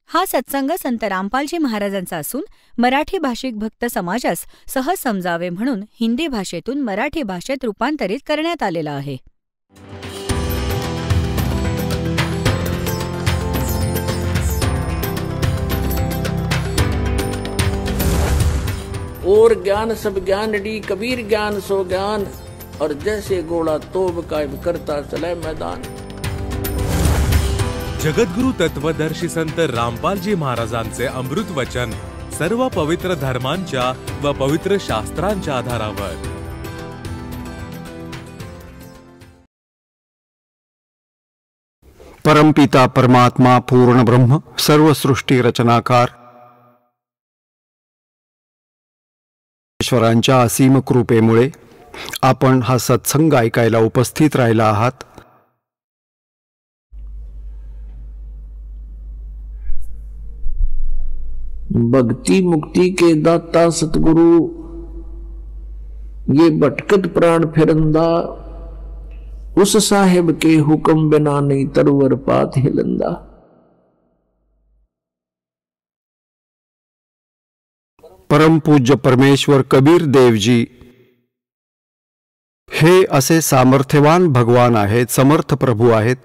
हा सत्संग संत रामपालजी महाराजांचा असून मराठी भाषिक भक्त समाजास सहज समजावे म्हणून हिंदी भाषेतून मराठी भाषेत रूपांतरित करण्यात आलेला आहे. और ज्ञान सब ज्ञान डी कबीर ज्ञान सो ज्ञान और जैसे घोड़ा तोब कायम करता चले मैदान. जगद्गुरु तत्वदर्शी संत रामपालजी महाराजांचे अमृत वचन सर्व पवित्र धर्मांच्या व पवित्र शास्त्रांच्या आधारावर. परमपिता परमात्मा पूर्ण ब्रह्म सर्व सृष्टी रचनाकार ईश्वरांच्या असीम कृपेमुळे आपण हा सत्संग ऐकायला उपस्थित राहिला आहात. भक्ति मुक्ति के दाता सतगुरु ये भटकत प्राण फिरंदा उस साहेब के हुक्म बिना नहीं तरवर पात हिलंदा. परम पूज्य परमेश्वर कबीर देवजी हे असे सामर्थ्यवान भगवान आहेत, समर्थ प्रभू आहेत,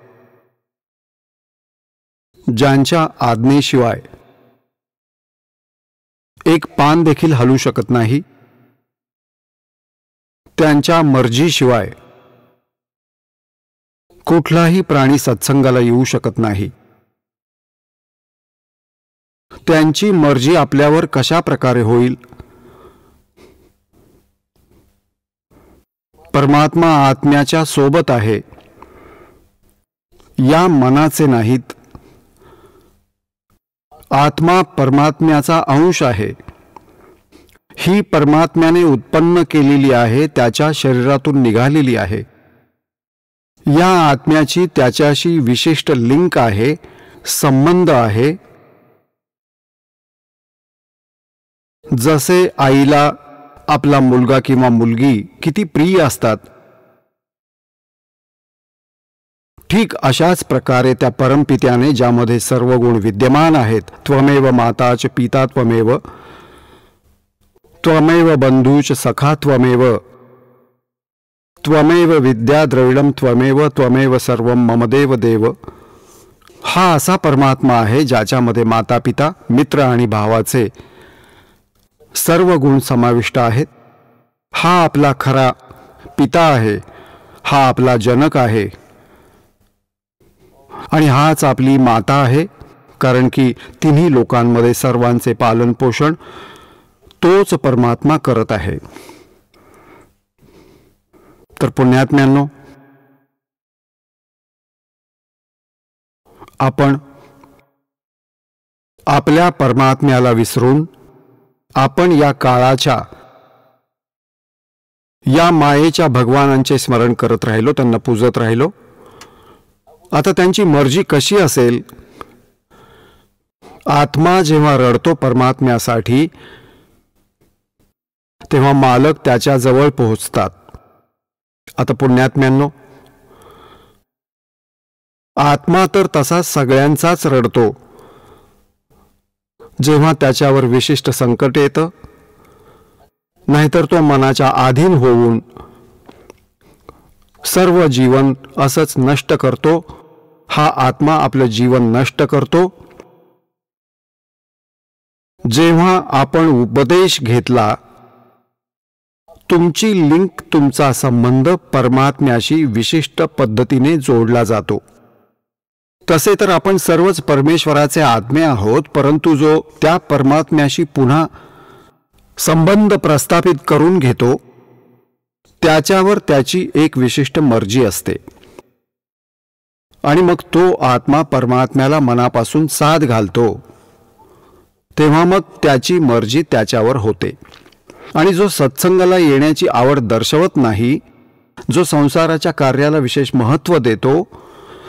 ज्यांच्या आज्ञेशिवाय एक पान देखील हलू शकत नाही, त्यांच्या मर्जीशिवाय कुठलाही प्राणी सत्संगाला येऊ शकत नाही. त्यांची मर्जी आपल्यावर कशा प्रकारे होईल? परमात्मा आत्म्याच्या सोबत आहे, या मनाचे नाहीत. आत्मा परमात्म्याचा अंश आहे, ही परमात्म्याने उत्पन्न केलेली आहे, त्याच्या शरीरातून निघालेली आहे. या आत्म्याची त्याच्याशी विशिष्ट लिंक आहे, संबंध आहे. जसे आईला आपला मुलगा किंवा मुलगी किती प्रिय असतात, ठीक अशाच प्रकारे त्या परमपित्याने ज्यामध्ये सर्व गुण विद्यमान आहेत, त्वमेव माताच पिता त्वमेव, त्वमेव बंधूच सखा त्वमेव, त्वमेव विद्या द्रविडम त्वमेव, त्वमेव सर्वम मम देव देव. हा असा परमात्मा आहे ज्याच्यामध्ये माता पिता मित्र आणि भावाचे सर्व गुण समाविष्ट आहेत. हा आपला खरा पिता आहे, हा आपला जनक आहे आणि हाच आपली माता आहे, कारण की तिन्ही लोकांमध्ये सर्वांचे पालन पोषण तोच परमात्मा करत आहे. तर पुण्यात्म्यांनो, आपण आपल्या परमात्म्याला विसरून आपण या काळाच्या या मायेच्या भगवानांचे स्मरण करत राहिलो, त्यांना पूजत राहिलो. आता त्यांची मर्जी कशी असेल? आत्मा जेव्हा रडतो परमात्म्यासाठी, तेव्हा मालक त्याच्या जवळ पोहोचतात. आता पुण्यात्म्यांनो, आत्मा तर तसा सगळ्यांचाच रडतो. जेव्हा त्याच्यावर विशिष्ट संकट येतं, नाहीतर तो मनाच्या अधीन होऊन सर्व जीवन असंच नष्ट करतो. हा आत्मा आपलं जीवन नष्ट करतो. जेव्हा आपण उपदेश घेतला, तुमची लिंक, तुमचा संबंध परमात्म्याशी विशिष्ट पद्धतीने जोडला जातो. तसे तर आपण सर्वच परमेश्वराचे आत्मे आहोत, परंतु जो त्या परमात्म्याशी पुन्हा संबंध प्रस्थापित करून घेतो, त्याच्यावर त्याची एक विशिष्ट मर्जी असते आणि मग तो आत्मा परमात्म्याला मनापासून साथ घालतो. तेव्हा मग त्याची मर्जी त्याच्यावर होते. आणि जो सत्संगाला येण्याची आवड दर्शवत नाही, जो संसाराच्या कार्याला विशेष महत्त्व देतो,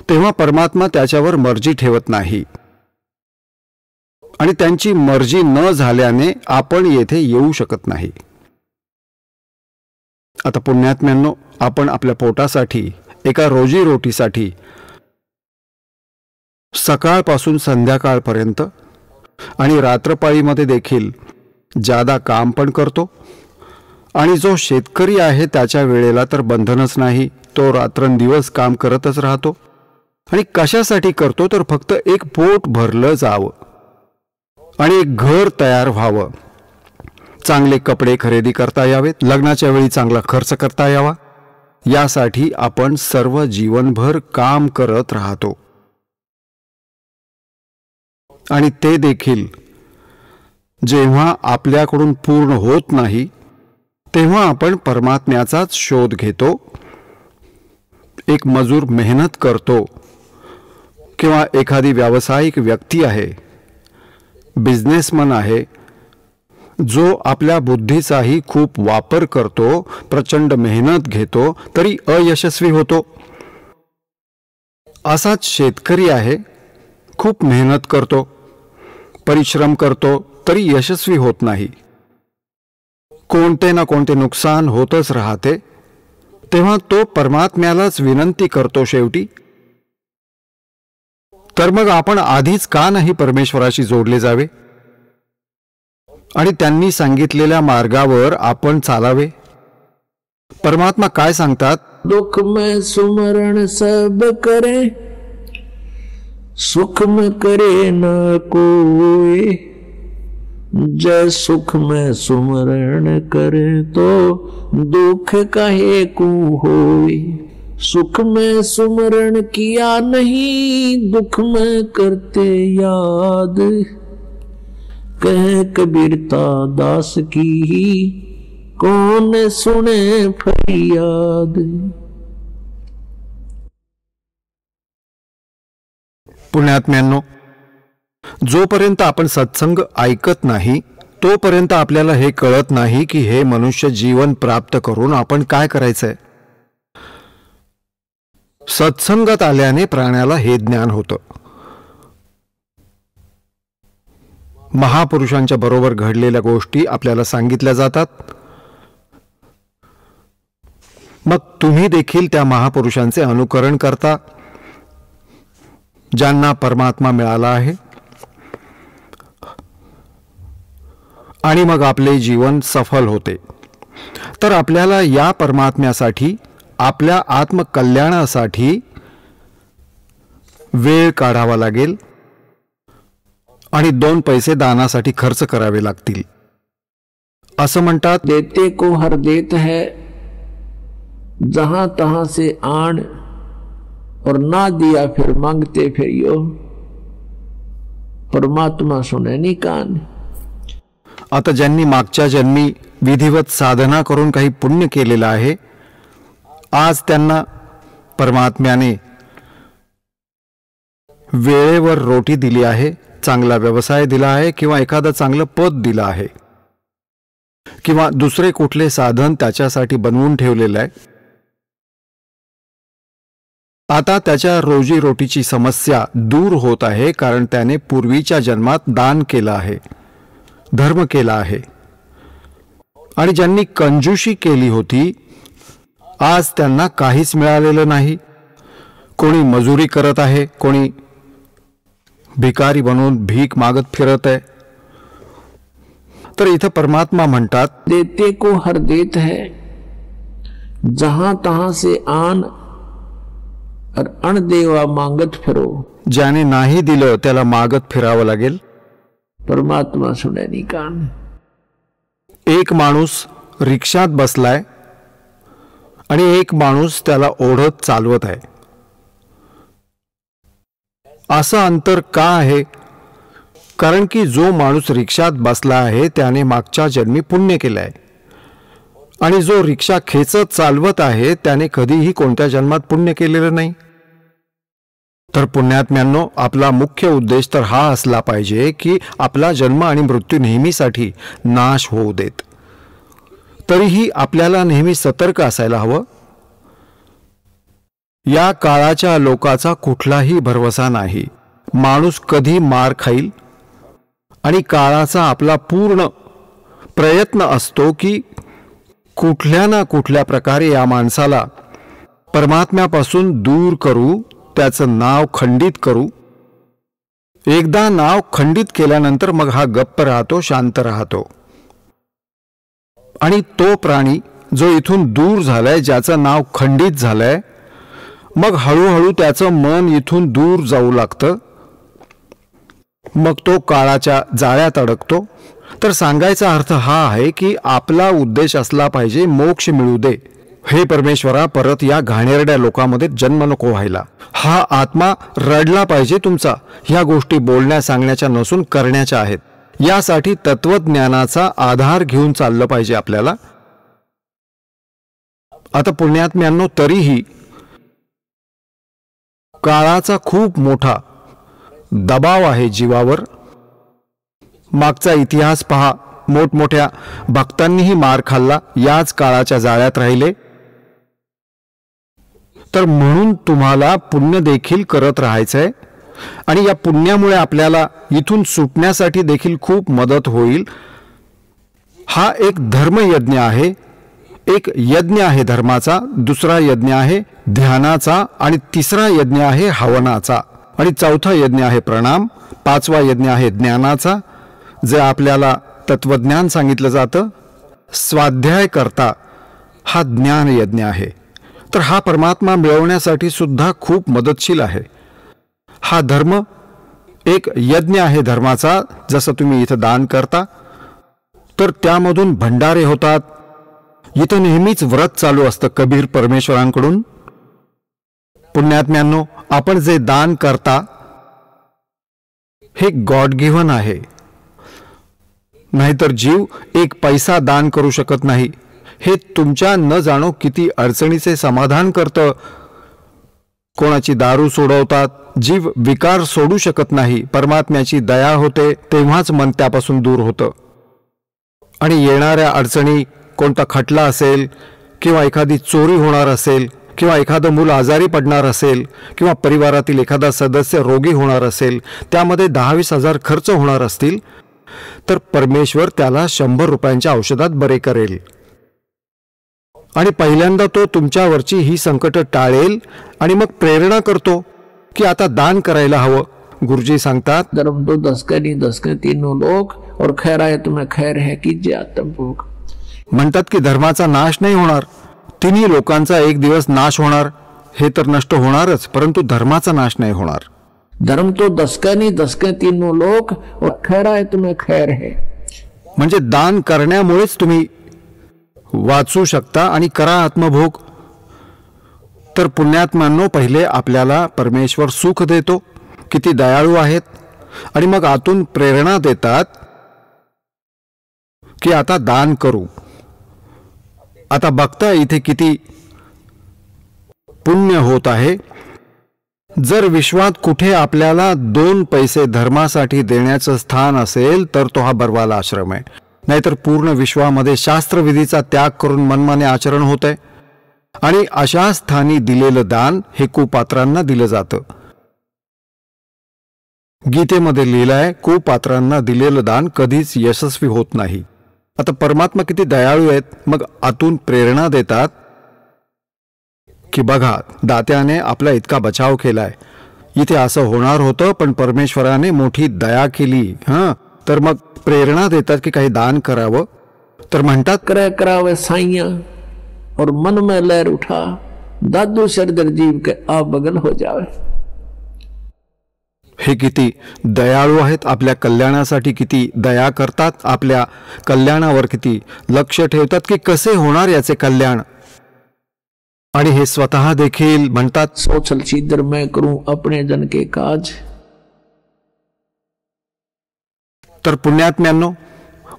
तेव्हा परमात्मा त्याच्यावर मर्जी ठेवत नाही आणि त्यांची मर्जी न झाल्याने आपण येथे येऊ शकत नाही. आता पुण्यात्म्यांनो, आपण आपल्या पोटासाठी, एका रोजीरोटीसाठी सकाळपासून संध्याकाळपर्यंत आणि रात्रपाळीमध्ये देखील जादा काम पण करतो. आणि जो शेतकरी आहे त्याच्या वेळेला तर बंधनच नाही, तो रात्रंदिवस काम करतच राहतो. आणि कशासाठी करतो तर फक्त एक पोट भरलं जावं आणि एक घर तयार व्हावं, चांगले कपडे खरेदी करता यावेत, लग्नाच्या वेळी चांगला खर्च करता यावा, यासाठी आपण सर्व जीवनभर काम करत राहतो. आणि ते देखील जेव्हा आपल्याकडून पूर्ण होत नाही तेव्हा आपण परमात्म्याचाच शोध घेतो. एक मजूर मेहनत करतो किंवा एखादी व्यावसायिक व्यक्ती आहे, बिझनेसमन आहे, जो आपल्या बुद्धीचाही खूप वापर करतो, प्रचंड मेहनत घेतो तरी अयशस्वी होतो. असाच शेतकरी आहे, खूप मेहनत करतो, परिश्रम करतो तरी यशस्वी होत नाही. कोणते ना कोणते नुकसान होतच राहते. तेव्हा तो परमात्म्यालाच विनंती करतो शेवटी. तर मग आपण आधीच का नाही परमेश्वराशी जोडले जावे आणि त्यांनी सांगितलेल्या मार्गावर आपण चालावे? परमात्मा काय सांगतात? दुख में सुमरण सब करे, सुख में करे न कोई, जय सुख में सुमरण करे तो दुख काहे को होई। सुख में सुमरण किया नहीं, दुख में करते याद, कह कबीरता दास की ही कौन सुने फरियाद। पुण्यात्म्यांनो, जोपर्यंत आपण सत्संग ऐकत नाही तोपर्यंत आपल्याला हे कळत नाही की हे मनुष्य जीवन प्राप्त करून आपण काय करायचंय. सत्संगात आल्याने प्राण्याला हे ज्ञान होतं. महापुरुषांच्या बरोबर घडलेल्या गोष्टी आपल्याला सांगितल्या जातात. मग तुम्ही देखील त्या महापुरुषांचे अनुकरण करता ज्यांना परमात्मा मिळाला आहे, आणि मग आपले जीवन सफल होते. तर आपल्याला या परमात्म्यासाठी, आपल्या आत्मकल्याणासाठी वेळ काढावा लागेल आणि 2 पैसे दानासाठी खर्च करावे लागतील. असं म्हणतात, देते को हर देत है, जहां तहां से आण, और ना दिया फिर मांगते फिरियो, परमात्मा सुने नी कान. आता ज्यांनी मागच्या जन्मी विधिवत साधना करून काही पुण्य केलेलं आहे, आज त्यांना परमात्म्याने वेळेवर रोटी दिली आहे, चांगला व्यवसाय दिला आहे, किंवा एखादं चांगलं पद दिलं आहे, किंवा दुसरे कुठले साधन त्याच्यासाठी बनवून ठेवलेलं आहे. आता त्याच्या रोजीरोटीची समस्या दूर होत आहे, कारण त्याने पूर्वीच्या जन्मात दान केलं आहे, धर्म केला आहे. आणि ज्यांनी कंजूशी केली होती, आज त्यांना काहीच मिळालेलं नाही. कोणी मजुरी करत आहे, कोणी भिकारी बनून भीक मागत फिरत आहे. तर इथं परमात्मा म्हणतात, देते को हर देत है, जहां तहां से आन, और अणदेवा मांगत फिरो. ज्याने नाही दिलं त्याला मागत फिरावं लागेल. परमात्मा सुने नी कान. एक माणूस रिक्षात बसलाय आणि एक माणूस त्याला ओढत चालवत आहे. असं अंतर का आहे? कारण की जो माणूस रिक्षात बसला आहे त्याने मागच्या जन्मी पुण्य केलंय, आणि जो रिक्षा खेचत चालवत आहे त्याने कधीही कोणत्या जन्मात पुण्य केलेलं नाही. तर पुण्यात्म्यांनो, आपला मुख्य उद्देश तर हा असला पाहिजे की आपला जन्म आणि मृत्यू नेहमीसाठी नाश होऊ देत. तरीही आपल्याला नेहमी सतर्क असायला हवं. या काळाच्या लोकाचा कुठलाही भरवसा नाही. माणूस कधी मार खाईल, आणि काळाचा आपला पूर्ण प्रयत्न असतो की कुठल्या ना कुठल्या प्रकारे या माणसाला परमात्म्यापासून दूर करू, त्याचं नाव खंडित करू, एकदा नाव खंडित केल्यानंतर मग हा गप्प राहतो, शांत राहतो. आणि तो प्राणी जो इथून दूर झालाय, ज्याचं नाव खंडित झालंय, मग हळूहळू त्याचं मन इथून दूर जाऊ लागतं. मग तो काळाच्या जाळ्यात अडकतो. तर सांगायचा अर्थ हा आहे की आपला उद्देश असला पाहिजे मोक्ष मिळू दे. हे परमेश्वरा, परत या घाणेरड्या लोकांमध्ये जन्म नको व्हायला. हा आत्मा रडला पाहिजे तुमचा. ह्या गोष्टी बोलण्या सांगण्याच्या नसून करण्याच्या आहेत. यासाठी तत्वज्ञानाचा आधार घेऊन चाललं पाहिजे आपल्याला. आता पुण्यात्म्यांनो, तरीही काळाचा खूप मोठा दबाव आहे जीवावर. मागचा इतिहास पहा. मोठमोठ्या भक्तांनीही मार खाल्ला, याच काळाच्या जाळ्यात राहिले. तर म्हणून तुम्हाला पुण्य देखील करत राहायचंय. आणि या पुण्यामुळे आपल्याला इथून सुटण्यासाठी देखील खूप मदत होईल. हा एक धर्मयज्ञ आहे. एक यज्ञ आहे धर्माचा, दुसरा यज्ञ आहे ध्यानाचा, आणि तिसरा यज्ञ आहे हवनाचा, आणि चौथा यज्ञ आहे प्रणाम, पाचवा यज्ञ आहे ज्ञानाचा, जे आपल्याला तत्वज्ञान सांगितलं जातं. स्वाध्याय करता हा ज्ञान यज्ञ आहे. तर हा परमात्मा मिळवण्यासाठी सुद्धा खूप मदतशील आहे. हा धर्म एक यज्ञ आहे धर्माचा. जसं तुम्ही इथं दान करता तर त्यामधून भंडारे होतात. इथं नेहमीच व्रत चालू असतं कबीर परमेश्वरांकडून. पुण्यात्म्यांनो, आपण जे दान करता हे गॉड गिव्हन आहे. नाहीतर जीव एक पैसा दान करू शकत नाही. हे तुमच्या न जाणो किती अडचणीचे समाधान करतं. कोणाची दारू सोडवतात. जीव विकार सोडू शकत नाही. परमात्म्याची दया होते तेव्हाच मन त्यापासून दूर होतं. आणि येणाऱ्या अडचणी, कोणता खटला असेल, किंवा एखादी चोरी होणार असेल, किंवा एखादं मूल आजारी पडणार असेल, किंवा परिवारातील एखादा सदस्य रोगी होणार असेल, त्यामध्ये 10-20 हजार खर्च होणार असतील, तर परमेश्वर त्याला 100 रुपयांच्या औषधात बरे करेल. आणि पहिल्यांदा तो तुमच्यावरची ही संकट टाळेल आणि मग प्रेरणा करतो की आता दान करायला हवं. गुरुजी सांगतात, धर्म तो 10 का नहीं 10 के तीनों लोग और खैर आए तुम्हें खैर है कीजिए आत्मभोग. म्हणतात की धर्माचा नाश नाही होणार. तिन्ही लोकांचा एक दिवस नाश होणार. हे तर नष्ट होणारच, परंतु धर्माचा नाश नाही होणार. धर्म तो 10 का नहीं 10 के तीनों लोग और खैर आए तुम्हें खैर है. म्हणजे दान करण्यामुळेच तुम्ही वाचू शकता आणि करा आत्मभोग. तर पुण्यात्म्यांनो, पहिले आपल्याला परमेश्वर सुख देतो, किती दयाळू आहेत, आणि मग आतून प्रेरणा देतात की आता दान करू. आता बघता इथे किती पुण्य होत आहे. जर विश्वात कुठे आपल्याला 2 पैसे धर्मासाठी देण्याचं स्थान असेल तर तो हा बरवाला आश्रम आहे. नाहीतर पूर्ण विश्वामध्ये शास्त्रविधीचा त्याग करून मनमाने आचरण होत आहे. आणि अशा स्थानी दिलेलं दान हे कुपात्रांना दिलं जातं. गीतेमध्ये लिहिलंय, कुपात्रांना दिलेलं दान कधीच यशस्वी होत नाही. आता परमात्मा किती दयाळू आहेत. मग आतून प्रेरणा देतात की बघा, दात्याने आपला इतका बचाव केलाय, इथे असं होणार होतं पण परमेश्वराने मोठी दया केली. तर मग प्रेरणा देतात की काही दान करावं. तर म्हणतात, क्रय करावे साइया और मन में लहर उठा, दादू सरदर जीव के आ बगल हो जावे. हे किती दयाळू आहेत. आपल्या कल्याणासाठी किती दया करतात. आपल्या कल्याणावर किती लक्ष ठेवतात की कसे होणार याचे कल्याण. आणि हे स्वतः देखील म्हणतात, सोचल छिद्र मैं करूं अपने जन के काज. तर पुण्यात्म्यांनो,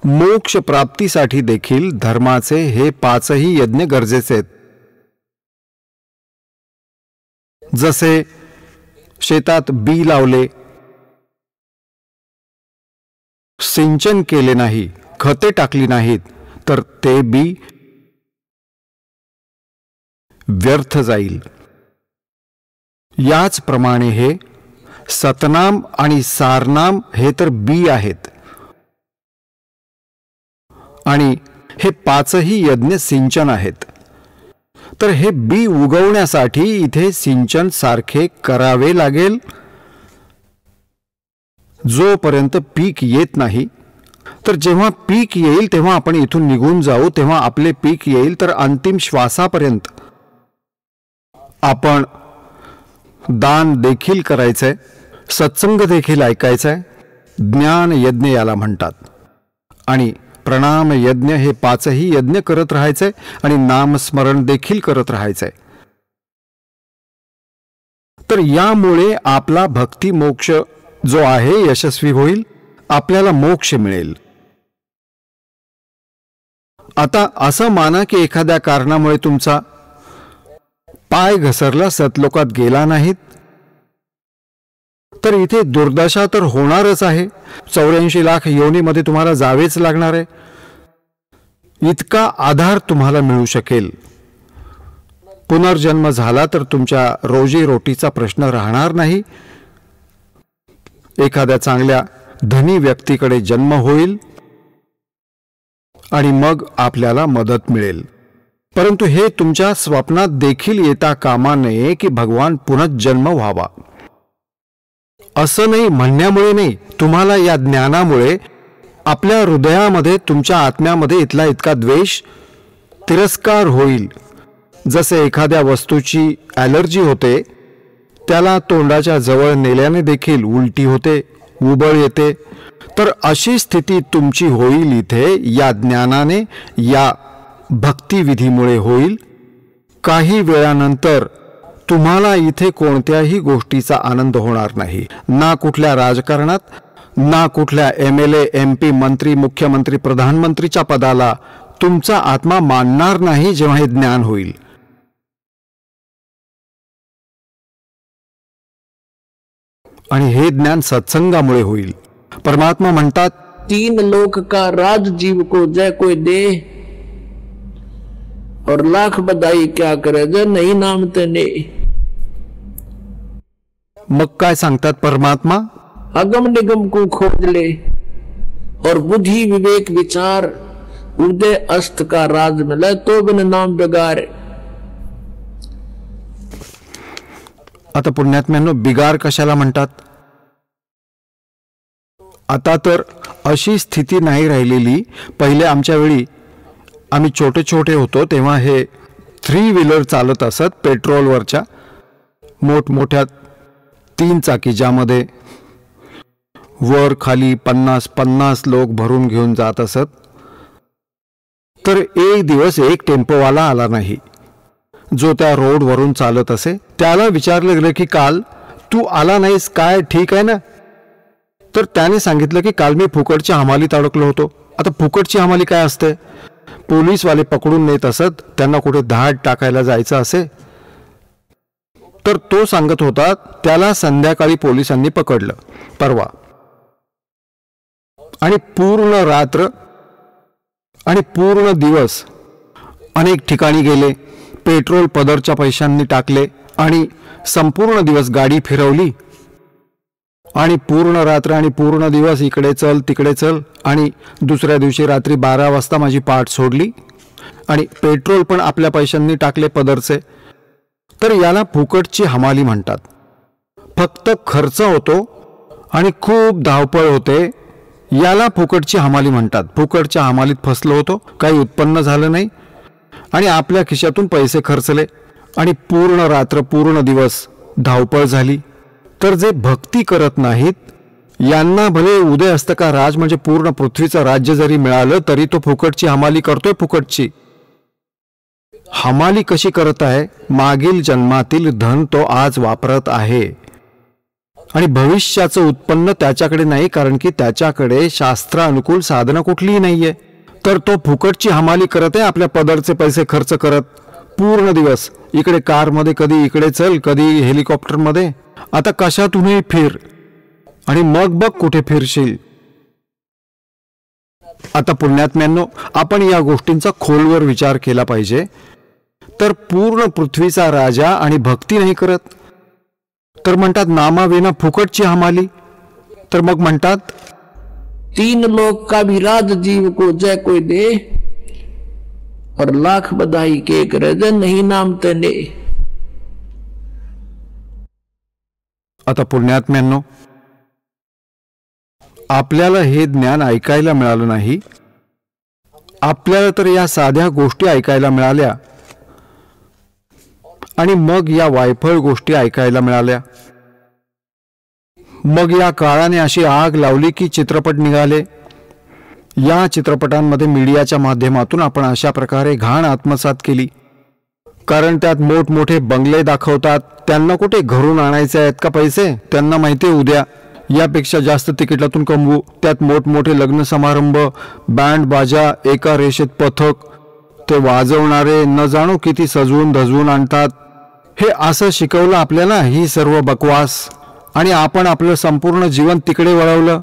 मोक्ष प्राप्तीसाठी देखील धर्माचे हे 5ही यज्ञ गरजेचे आहेत. जसे शेतात बी लावले, सिंचन केले नाही, खते टाकली नाहीत, तर ते बी व्यर्थ जाईल. याचप्रमाणे हे सतनाम आणि सारनाम हे तर बी आहेत. आणि हे 5ही यज्ञ सिंचन आहेत. तर हे बी उगवण्यासाठी इथे सिंचन सारखे करावे लागेल. जोपर्यंत पीक येत नाही, तर जेव्हा पीक येईल तेव्हा आपण इथून निघून जाऊ, तेव्हा आपले पीक येईल, तर अंतिम श्वासापर्यंत आपण दान देखील करायचंय, सत्संग देखील ऐकायचंय. ज्ञान यज्ञ याला म्हणतात. आणि प्रणाम यज्ञ हे 5ही यज्ञ करत राहायचंय आणि नामस्मरण देखील करत राहायचंय. तर यामुळे आपला भक्ती मोक्ष जो आहे यशस्वी होईल, आपल्याला मोक्ष मिळेल. आता असं माना की एखाद्या कारणामुळे तुमचा पाय घसरला, सतलोकात गेला नाहीत, तर इथे दुर्दशा तर होणारच आहे. 84 लाख योनीमध्ये तुम्हाला जावेच लागणार आहे. इतका आधार तुम्हाला मिळू शकेल. पुनर्जन्म झाला तर तुमच्या रोजीरोटीचा प्रश्न राहणार नाही. एखाद्या चांगल्या धनी व्यक्तीकडे जन्म होईल आणि मग आपल्याला मदत मिळेल. परंतु हे तुमच्या स्वप्नात देखील येता कामा नये की भगवान पुनर्जन्म व्हावा. असं नाही म्हणण्यामुळे नाही, तुम्हाला या ज्ञानामुळे आपल्या हृदयामध्ये, तुमच्या आत्म्यामध्ये इथला इतका द्वेष, तिरस्कार होईल. जसे एखाद्या वस्तूची ॲलर्जी होते, त्याला तोंडाच्या जवळ नेल्याने देखील उलटी होते, उबळ येते, तर अशी स्थिती तुमची होईल इथे या ज्ञानाने, या भक्तिविधीमुळे होईल. काही वेळानंतर तुम्हाला इथे कोणत्याही गोष्टीचा आनंद होणार नाही. ना कुठल्या राजकारणात, ना कुठल्या MLA, MP, मंत्री, मुख्यमंत्री, प्रधानमंत्रीच्या पदाला तुमचा आत्मा मानणार नाही जेव्हा हे ज्ञान होईल. आणि हे ज्ञान सत्संगामुळे होईल. परमात्मा म्हणतात, 3 लोक का राज जीव को जय कोई दे, और लाख बधाई क्या करे जय नहीं नाम तने. मग काय सांगतात परमात्मा? अगम निगम को खोज ले, और बुद्धि विवेक विचार उदय अस्त का राज मिले, तो बिन नाम बिगार. आता पुण्यात्म्यांनो, बिगार कशाला म्हणतात? आता तर अशी स्थिती नाही राहिलेली. पहिले आमच्या वेळी आम्ही छोटे छोटे होतो तेव्हा हे 3 व्हीलर चालत असत, पेट्रोलवरच्या मोठमोठ्या 3 चाकी, ज्यामध्ये वर खाली 50 लोक भरून घेऊन जात असत. तर एक दिवस एक टेम्पोवाला आला नाही, जो त्या रोडवरून चालत असे. त्याला विचारलं गेलं की काल तू आला नाहीस काय, ठीक आहे ना? तर त्याने सांगितलं की काल मी फुकटच्या हमालीत अडकलो होतो. आता फुकटची हमाली काय असते? पोलीसवाले पकडून नेत असत, त्यांना कुठे धाड टाकायला जायचं असे. तर तो सांगत होता त्याला संध्याकाळी पोलिसांनी पकडलं परवा, आणि पूर्ण रात्र आणि पूर्ण दिवस अनेक ठिकाणी गेले, पेट्रोल पदरच्या पैशांनी टाकले आणि संपूर्ण दिवस गाडी फिरवली, आणि पूर्ण रात्र आणि पूर्ण दिवस इकडे चल तिकडे चल, आणि दुसऱ्या दिवशी रात्री 12 वाजता माझी पाठ सोडली, आणि पेट्रोल पण आपल्या पैशांनी टाकले पदरचे. तर याला फुकटची हमाली म्हणतात. फक्त खर्च होतो आणि खूप धावपळ होते, याला फुकटची हमाली म्हणतात. फुकटच्या हमालीत फसलो होतो, काही उत्पन्न झालं नाही, आणि आपल्या खिशातून पैसे खर्चले, आणि पूर्ण रात्र पूर्ण दिवस धावपळ झाली. तर जे भक्ती करत नाहीत, यांना भले उदय असतं का राज, म्हणजे पूर्ण पृथ्वीचं राज्य जरी मिळालं तरी तो फुकटची हमाली करतोय. फुकटची हमाली कशी करत आहे? मागील जन्मातील धन तो आज वापरत आहे, आणि भविष्याचं उत्पन्न त्याच्याकडे नाही, कारण की त्याच्याकडे शास्त्रानुकूल साधनं कुठलीही नाहीये. तर तो फुकटची हमाली करत आहे, आपल्या पदरचे पैसे खर्च करत पूर्ण दिवस. इकडे कारमध्ये कधी इकडे चल, कधी हेलिकॉप्टरमध्ये. आता कशातूनही फिर, आणि मग बघ कुठे फिरशील. आता पुण्यात्म्यांनो, आपण या गोष्टींचा खोलवर विचार केला पाहिजे. तर पूर्ण पृथ्वीचा राजा आणि भक्ती नाही करत, तर म्हणतात नामाविना फुकटची हमाली. तर मग म्हणतात 3 लोक का भी राज जीव को जय कोई दे, और लाख बधाई के करे जय नहीं नाम तने. आता पुण्यात्म्यांनो, आपल्याला हे ज्ञान ऐकायला मिळालं नाही. आपल्याला तर या साध्या गोष्टी ऐकायला मिळाल्या आणि मग या वायफळ गोष्टी ऐकायला मिळाल्या. मग या काळाने अशी आग लावली की चित्रपट निघाले. या चित्रपटांमध्ये मीडियाच्या माध्यमातून आपण अशा प्रकारे घाण आत्मसात केली. कारण त्यात मोठमोठे बंगले दाखवतात. त्यांना कुठे घरून आणायचे आहेत का पैसे? त्यांना माहिती आहे उद्या यापेक्षा जास्त तिकिटातून कमवू. त्यात मोठमोठे लग्न समारंभ, बँड बाजा, एका रेषेत पथक, ते वाजवणारे न जाणो किती सजवून धजवून आणतात. हे असं शिकवलं आपल्याला ही सर्व बकवास. आणि आपण आपलं संपूर्ण जीवन तिकडे वळवलं.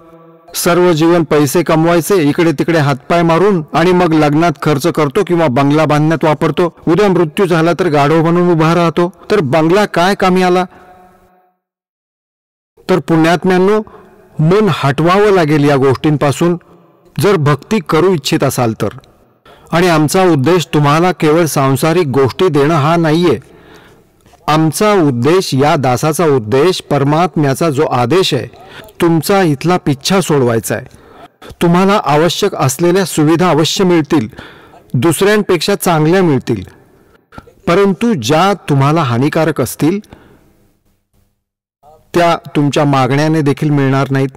सर्व जीवन पैसे कमवायचे, इकडे तिकडे हातपाय मारून, आणि मग लग्नात खर्च करतो किंवा बंगला बांधण्यात वापरतो. उद्या मृत्यू झाला तर गाढव बनून उभा राहतो. तर बंगला काय कामी आला? तर पुण्यात्म्यांनो, मन हटवावं लागेल या गोष्टींपासून जर भक्ती करू इच्छित असाल तर. आणि आमचा उद्देश तुम्हाला केवळ सांसारिक गोष्टी देणं हा नाहीये. आमचा उद्देश, या दासाचा उद्देश, परमात्म्याचा जो आदेश आहे, तुमचा इथला पिच्छा सोडवायचा आहे. तुम्हाला आवश्यक असलेल्या सुविधा अवश्य मिळतील, दुसऱ्यांपेक्षा चांगल्या मिळतील, परंतु ज्या तुम्हाला हानिकारक असतील त्या तुमच्या मागण्याने देखील मिळणार नाहीत.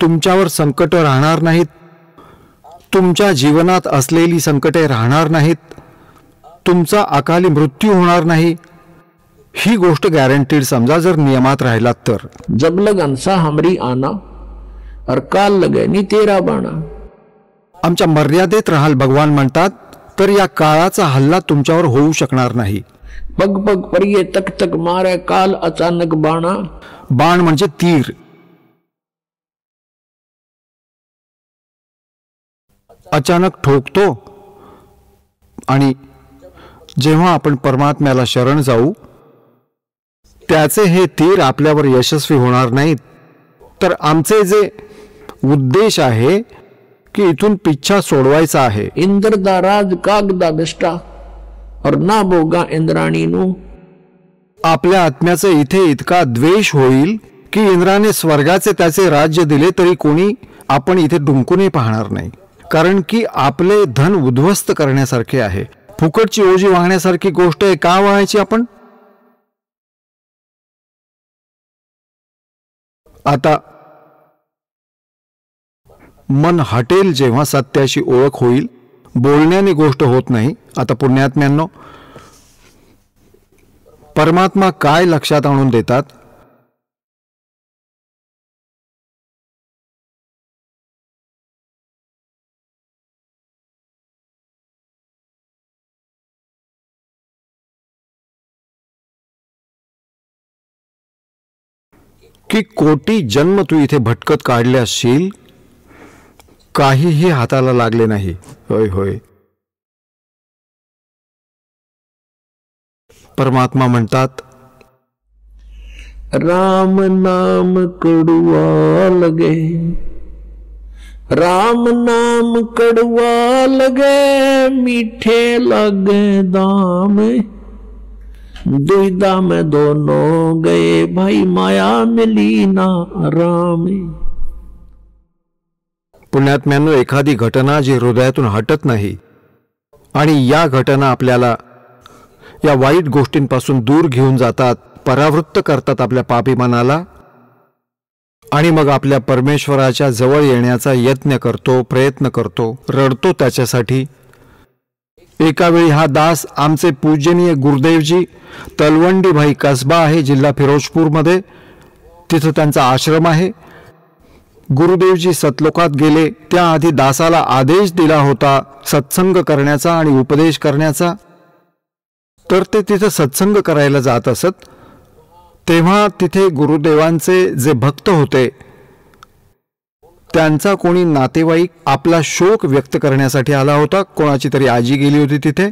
तुमच्यावर संकट राहणार नाहीत. तुमच्या जीवनात असलेली संकटे राहणार नाहीत. तुमचा अकाली मृत्यू होणार नाही. ही गोष्ट गॅरंटीड समजा जर नियमात राहिलात तर. जब लगनसा हमरी आना और काल लगे नी तेरा बाणा. आमच्या मर्यादेत राहाल भगवान म्हणतात, तर या काळाचा हल्ला तुमच्यावर होऊ शकणार नाही. पग पग परिये तक तक मारे काल अचानक बाणा. बाण म्हणजे तीर. अचानक ठोकतो. आणि जेव्हा आपण परमात्म्याला शरण जाऊ, त्याचे हे तीर आपल्यावर यशस्वी होणार नाहीत. तर आमचे जे उद्देश आहे की इथून पिच्छा सोडवायचा आहे. इंद्रदा राज कागदा बिष्टा और ना बोगा इंद्राणी नु. आपल्या आत्म्याचा इथे इतका द्वेष होईल की इंद्राने स्वर्गाचे त्याचे राज्य दिले तरी कोणी आपण इथे डुंकूनही पाहणार नाही. कारण की आपले धन उद्ध्वस्त करण्यासारखे आहे. फुकटची ओझी वाहण्यासारखी गोष्ट आहे. का वाहायची आपण? आता मन हटेल जेव्हा सत्याची ओळख होईल. बोलण्याने गोष्ट होत नाही. आता पुण्यात्म्यांनो, परमात्मा काय लक्षात आणून देतात? की कोटी जन्म तू इथे भटकत काढले असशील, काहीही हाताला लागले नाही. होय होय. परमात्मा म्हणतात, राम नाम कड़ुआ लगे, राम नाम कड़ुआ लगे, मीठे लगे दाम, दुविधा में दोनों गए, भाई माया मिली ना राम. पुण्यात्म्यांनो, एखादी घटना जी हृदयातून हटत नाही आणि या घटना आपल्याला या वाईट गोष्टींपासून दूर घेऊन जातात, परावृत्त करतात आपल्या पापी मनाला, आणि मग आपल्या परमेश्वराच्या जवळ येण्याचा यत्न करतो, प्रयत्न करतो, रडतो त्याच्यासाठी. एका वेळी हा दास आमचे पूजनीय गुरुदेवजी, तलवंडी भाई कसबा आहे जिल्हा फिरोजपूरमध्ये, तिथं त्यांचा आश्रम आहे. गुरुदेवजी सतलोकात गेले त्याआधी दासाला आदेश दिला होता सत्संग करण्याचा आणि उपदेश करण्याचा. तर ते तिथे सत्संग करायला जात असत. तेव्हा तिथे गुरुदेवांचे जे भक्त होते त्यांचा कोणी नातेवाईक आपला शोक व्यक्त करण्यासाठी आला होता. कोणाची तरी आजी गेली होती तिथे.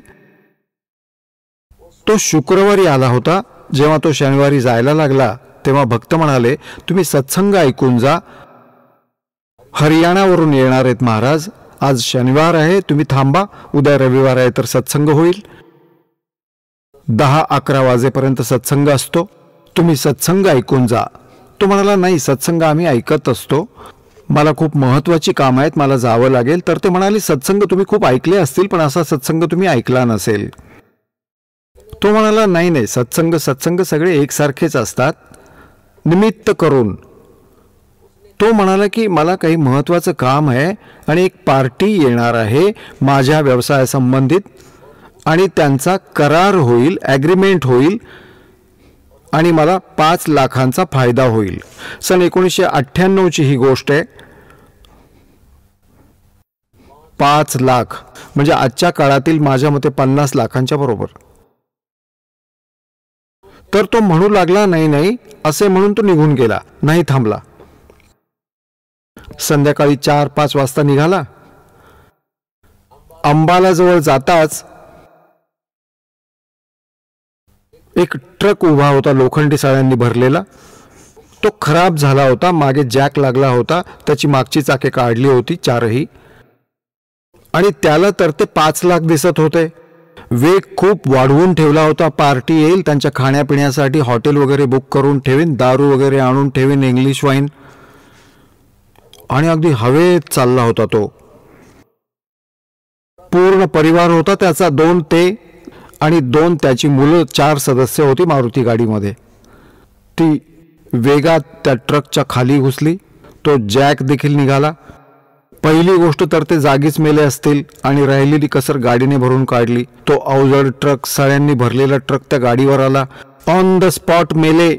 तो शुक्रवारी आला होता. जेव्हा तो शनिवारी जायला लागला तेव्हा भक्त म्हणाले, तुम्ही सत्संग ऐकून जा, हरियाणावरून येणार आहेत महाराज, आज शनिवार आहे, तुम्ही थांबा, उद्या रविवार आहे तर सत्संग होईल. 10-11 वाजेपर्यंत सत्संग असतो, तुम्ही सत्संग ऐकून जा. तो तो म्हणाला, नाही, सत्संग आम्ही ऐकत असतो, मला खूप महत्वाची कामं आहेत, मला जावं लागेल. तर ते म्हणाले, सत्संग तुम्ही खूप ऐकले असतील, पण असा सत्संग तुम्ही ऐकला नसेल. तो म्हणाला, नाही नाही, सत्संग सत्संग सगळे एकसारखेच असतात, निमित्त करून. तो म्हणाला की मला काही महत्वाचं काम आहे आणि एक पार्टी येणार आहे माझ्या व्यवसायासंबंधित, आणि त्यांचा करार होईल, ॲग्रीमेंट होईल, आणि मला 5 लाखांचा फायदा होईल. सन 1998ची ही गोष्ट आहे. 5 लाख म्हणजे आजच्या काळातील माझ्या मते 50 लाखांच्या बरोबर. तर तो म्हणू लागला, नाही नाही असे म्हणून तो निघून गेला, नाही थांबला. संध्याकाळी 4-5 वाजता निघाला. अंबाला जवळ जाताच एक ट्रक उभा होता लोखंडी साळ्यांनी भरलेला. तो खराब झाला होता, मागे जॅक लागला होता, त्याची मागची चाके काढली होती 4ही, आणि त्याला तर ते 5 लाख दिसत होते. वेग खूप वाढवून ठेवला होता. पार्टी येईल, त्यांच्या खाण्यापिण्यासाठी हॉटेल वगैरे बुक करून ठेवीन, दारू वगैरे आणून ठेवीन, इंग्लिश वाईन, आणि अगदी हवेत चालला होता तो. पूर्ण परिवार होता त्याचा, 2 ते आणि 2 त्याची मुलं, 4 सदस्य होती मारुती गाडीमध्ये. ती वेगात त्या ट्रकच्या खाली घुसली. तो जॅक देखील निघाला. पहिली गोष्ट तर ते जागीच मेले असतील, आणि राहिलेली कसर गाडीने भरून काढली. तो अवजड ट्रक, सळ्यांनी भरलेला ट्रक त्या गाडीवर आला, ऑन द स्पॉट मेले.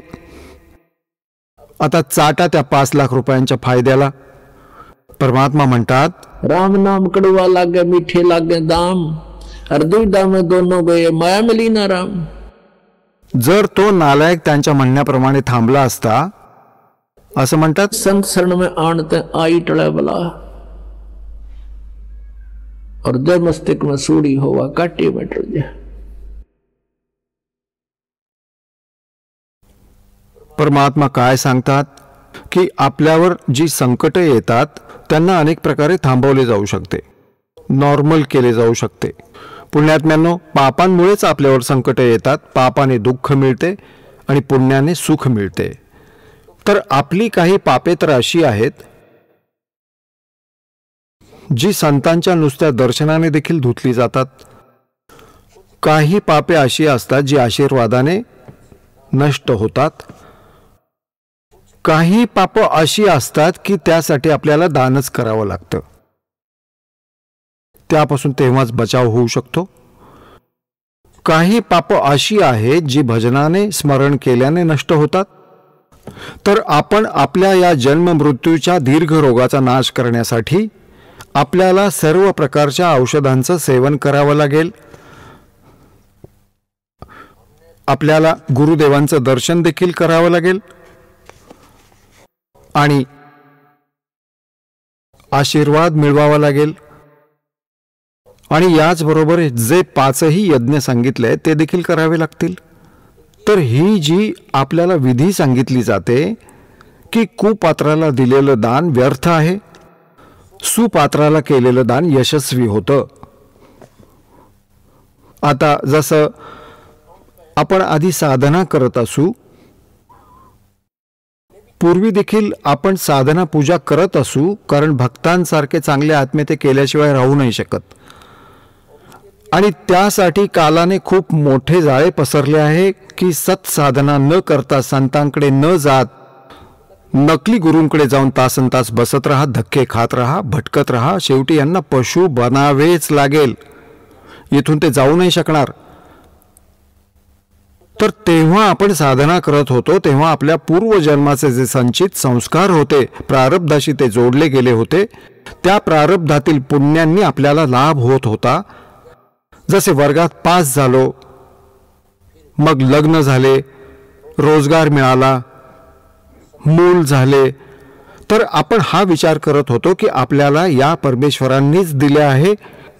आता चाटा त्या 5 लाख रुपयांच्या फायद्याला. परमात्मा म्हणतात, राम नाम कड़वा लागे मीठे लागे दाम, हर दुविधा में दोनों गए माया मिली ना राम. जर तो नालायक त्यांच्या म्हणण्याप्रमाणे थांबला असता, असं म्हणतात, संत शरण में आणते आई टळे बला, और जय मस्तिष्क में सूड़ी होवा काटे में टल जाए. परमात्मा काय सांगतात की आपल्यावर जी संकटे येतात त्यांना अनेक प्रकारे थांबवले जाऊ शकते, नॉर्मल केले जाऊ शकते. पुण्यात्म्यांनो, पापांमुळेच आपल्यावर संकटे येतात. पापाने दुःख मिळते आणि पुण्याने सुख मिळते. तर आपली काही पापे तर अशी आहेत जी संतांच्या नुसत्या दर्शनाने देखील धुतली जातात. काही पापे अशी असतात जी आशीर्वादाने नष्ट होतात. काही पाप अशी असतात की त्यासाठी आपल्याला दानच करावं लागतं, त्यापासून तेव्हाच बचाव होऊ शकतो. काही पाप अशी आहेत जी भजनाने, स्मरण केल्याने नष्ट होतात. तर आपण आपल्या या जन्म मृत्यूच्या दीर्घ रोगाचा नाश करण्यासाठी आपल्याला सर्व प्रकारच्या औषधांचं सेवन करावं लागेल. आपल्याला गुरुदेवांचं दर्शन देखील करावं लागेल, आणि आशीर्वाद मिळवावा लागेल. आणि याचबरोबर जे 5ही यज्ञ सांगितले ते देखील करावे लागतील. तर ही जी आपल्याला विधी सांगितली जाते की कुपात्राला दिलेलं दान व्यर्थ आहे, सुपात्राला केलेलं दान यशस्वी होतं. आता जसं आपण आधी साधना करत असू, पूर्वी देखील आपण साधना पूजा करत असू, कारण भक्तांसारखे चांगले आत्मे ते केल्याशिवाय राहू नाही शकत. आणि त्यासाठी कालाने खूप मोठे जाळे पसरले आहे की सत्साधना न करता, संतांकडे न जात, नकली गुरूंकडे जाऊन तासनतास बसत राहा, धक्के खात राहा, भटकत राहा. शेवटी यांना पशु बनावेच लागेल, इथून ते जाऊ नाही शकणार. तर तेव्हा आपण साधना करत होतो तेव्हा आपल्या पूर्वजन्माचे जे संचित संस्कार होते, प्रारब्धाशी ते जोडले गेले होते, त्या प्रारब्धातील पुण्यांनी आपल्याला लाभ होत होता. जसे वर्गात पास झालो, मग लग्न झाले, रोजगार मिळाला, मूल झाले, तर आपण हा विचार करत होतो की आपल्याला या परमेश्वरांनीच दिले आहे.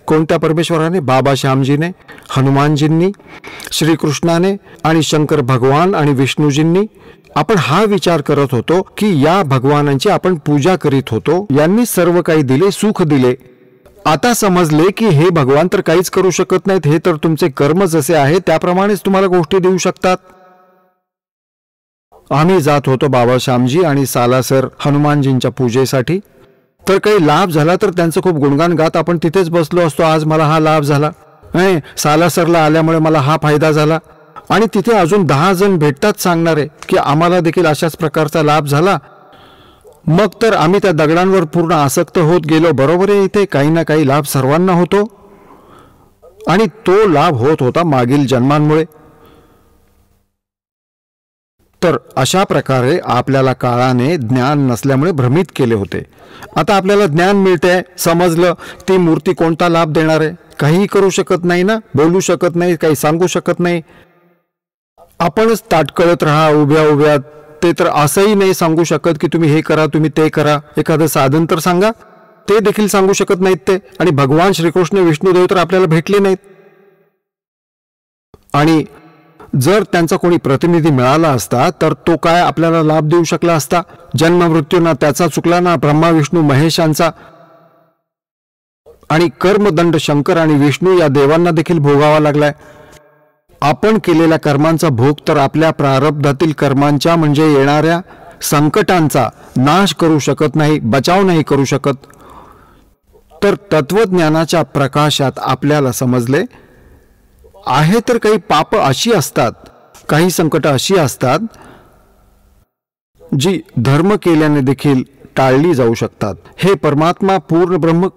कोणत्या परमेश्वराने? बाबा श्यामजीने, हनुमानजींनी, श्रीकृष्णाने आणि शंकर भगवान आणि विष्णूजींनी. आपण हा विचार करत होतो की या भगवानांची आपण पूजा करीत होतो, यांनी सर्व काही दिले, सुख दिले. आता समजले की हे भगवान तर काहीच करू शकत नाहीत, हे तर तुमचे कर्म जसे आहे त्याप्रमाणेच तुम्हाला गोष्टी देऊ शकतात. आम्ही जात होतो बाबा श्यामजी आणि सालासर हनुमानजींच्या पूजेसाठी. तर काही लाभ झाला तर त्यांचं खूप गुणगान गात आपण तिथेच बसलो असतो. आज मला हा लाभ झाला, सालासरला आल्यामुळे मला हा फायदा झाला. आणि तिथे अजून 10 जण भेटतात सांगणारे की आम्हाला देखील अशाच प्रकारचा लाभ झाला. मग तर आम्ही त्या दगडांवर पूर्ण आसक्त होत गेलो. बरोबर आहे, इथे काही ना काही लाभ सर्वांना होतो आणि तो लाभ होत होता मागील जन्मांमुळे. तर अशा प्रकारे आपल्याला काळाने ज्ञान नसल्यामुळे भ्रमित केले होते. आता आपल्याला ज्ञान मिळते, समजलं. ती मूर्ती कोणता लाभ देणार आहे? काहीही करू शकत नाही ना, बोलू शकत नाही, काही सांगू शकत नाही. आपणच ताटकळत राहा उभ्या उभ्या. ते तर असंही नाही सांगू शकत की तुम्ही हे करा, तुम्ही ते करा. एखादं साधन तर सांगा, ते देखील सांगू शकत नाहीत ते. आणि भगवान श्रीकृष्ण विष्णुदेव तर आपल्याला भेटले नाहीत. आणि जर त्यांचा कोणी प्रतिनिधी मिळाला असता तर तो काय आपल्याला लाभ देऊ शकला असता? जन्म मृत्यू ना त्याचा चुकला ना ब्रह्मा विष्णू महेशांचा. आणि कर्मदंड शंकर आणि विष्णू या देवांना देखील भोगावा लागलाय. आपण केलेल्या कर्मांचा भोग तर आपल्या प्रारब्धातील कर्मांच्या म्हणजे येणाऱ्या संकटांचा नाश करू शकत नाही, बचाव नाही करू शकत. तर तत्वज्ञानाच्या प्रकाशात आपल्याला समजले आहे तर काही पाप अशी असतात, काही संकट अशी असतात जी धर्म केल्याने देखील टाळली जाऊ शकतात. हे परमात्मा पूर्ण ब्रह्म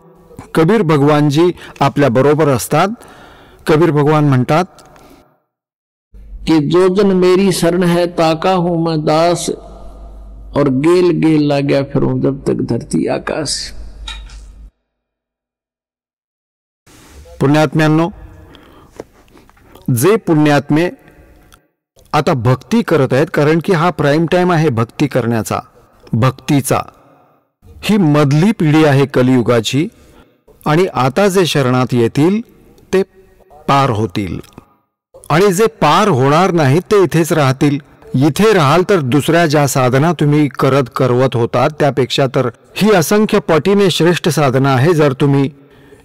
कबीर भगवानजी आपल्या बरोबर असतात. कबीर भगवान म्हणतात कि जो जन मेरी शरण है ताका हूं मैं दास, और गेल गेल लाग्या फिरूं जब तक धरती आकाश. पुण्यात्म्यांनो, जे पुण्यात्मे आता भक्ती करत आहेत, कारण की हा प्राईम टाइम आहे भक्ती करण्याचा, भक्तीचा. ही मधली पिढी आहे कलियुगाची. आणि आता जे शरणात येतील ते पार होतील. आणि जे पार होणार नाहीत ते इथेच राहतील. इथे राहाल तर दुसऱ्या ज्या साधना तुम्ही करवत होतात त्यापेक्षा तर ही असंख्य पटीने श्रेष्ठ साधना आहे. जर तुम्ही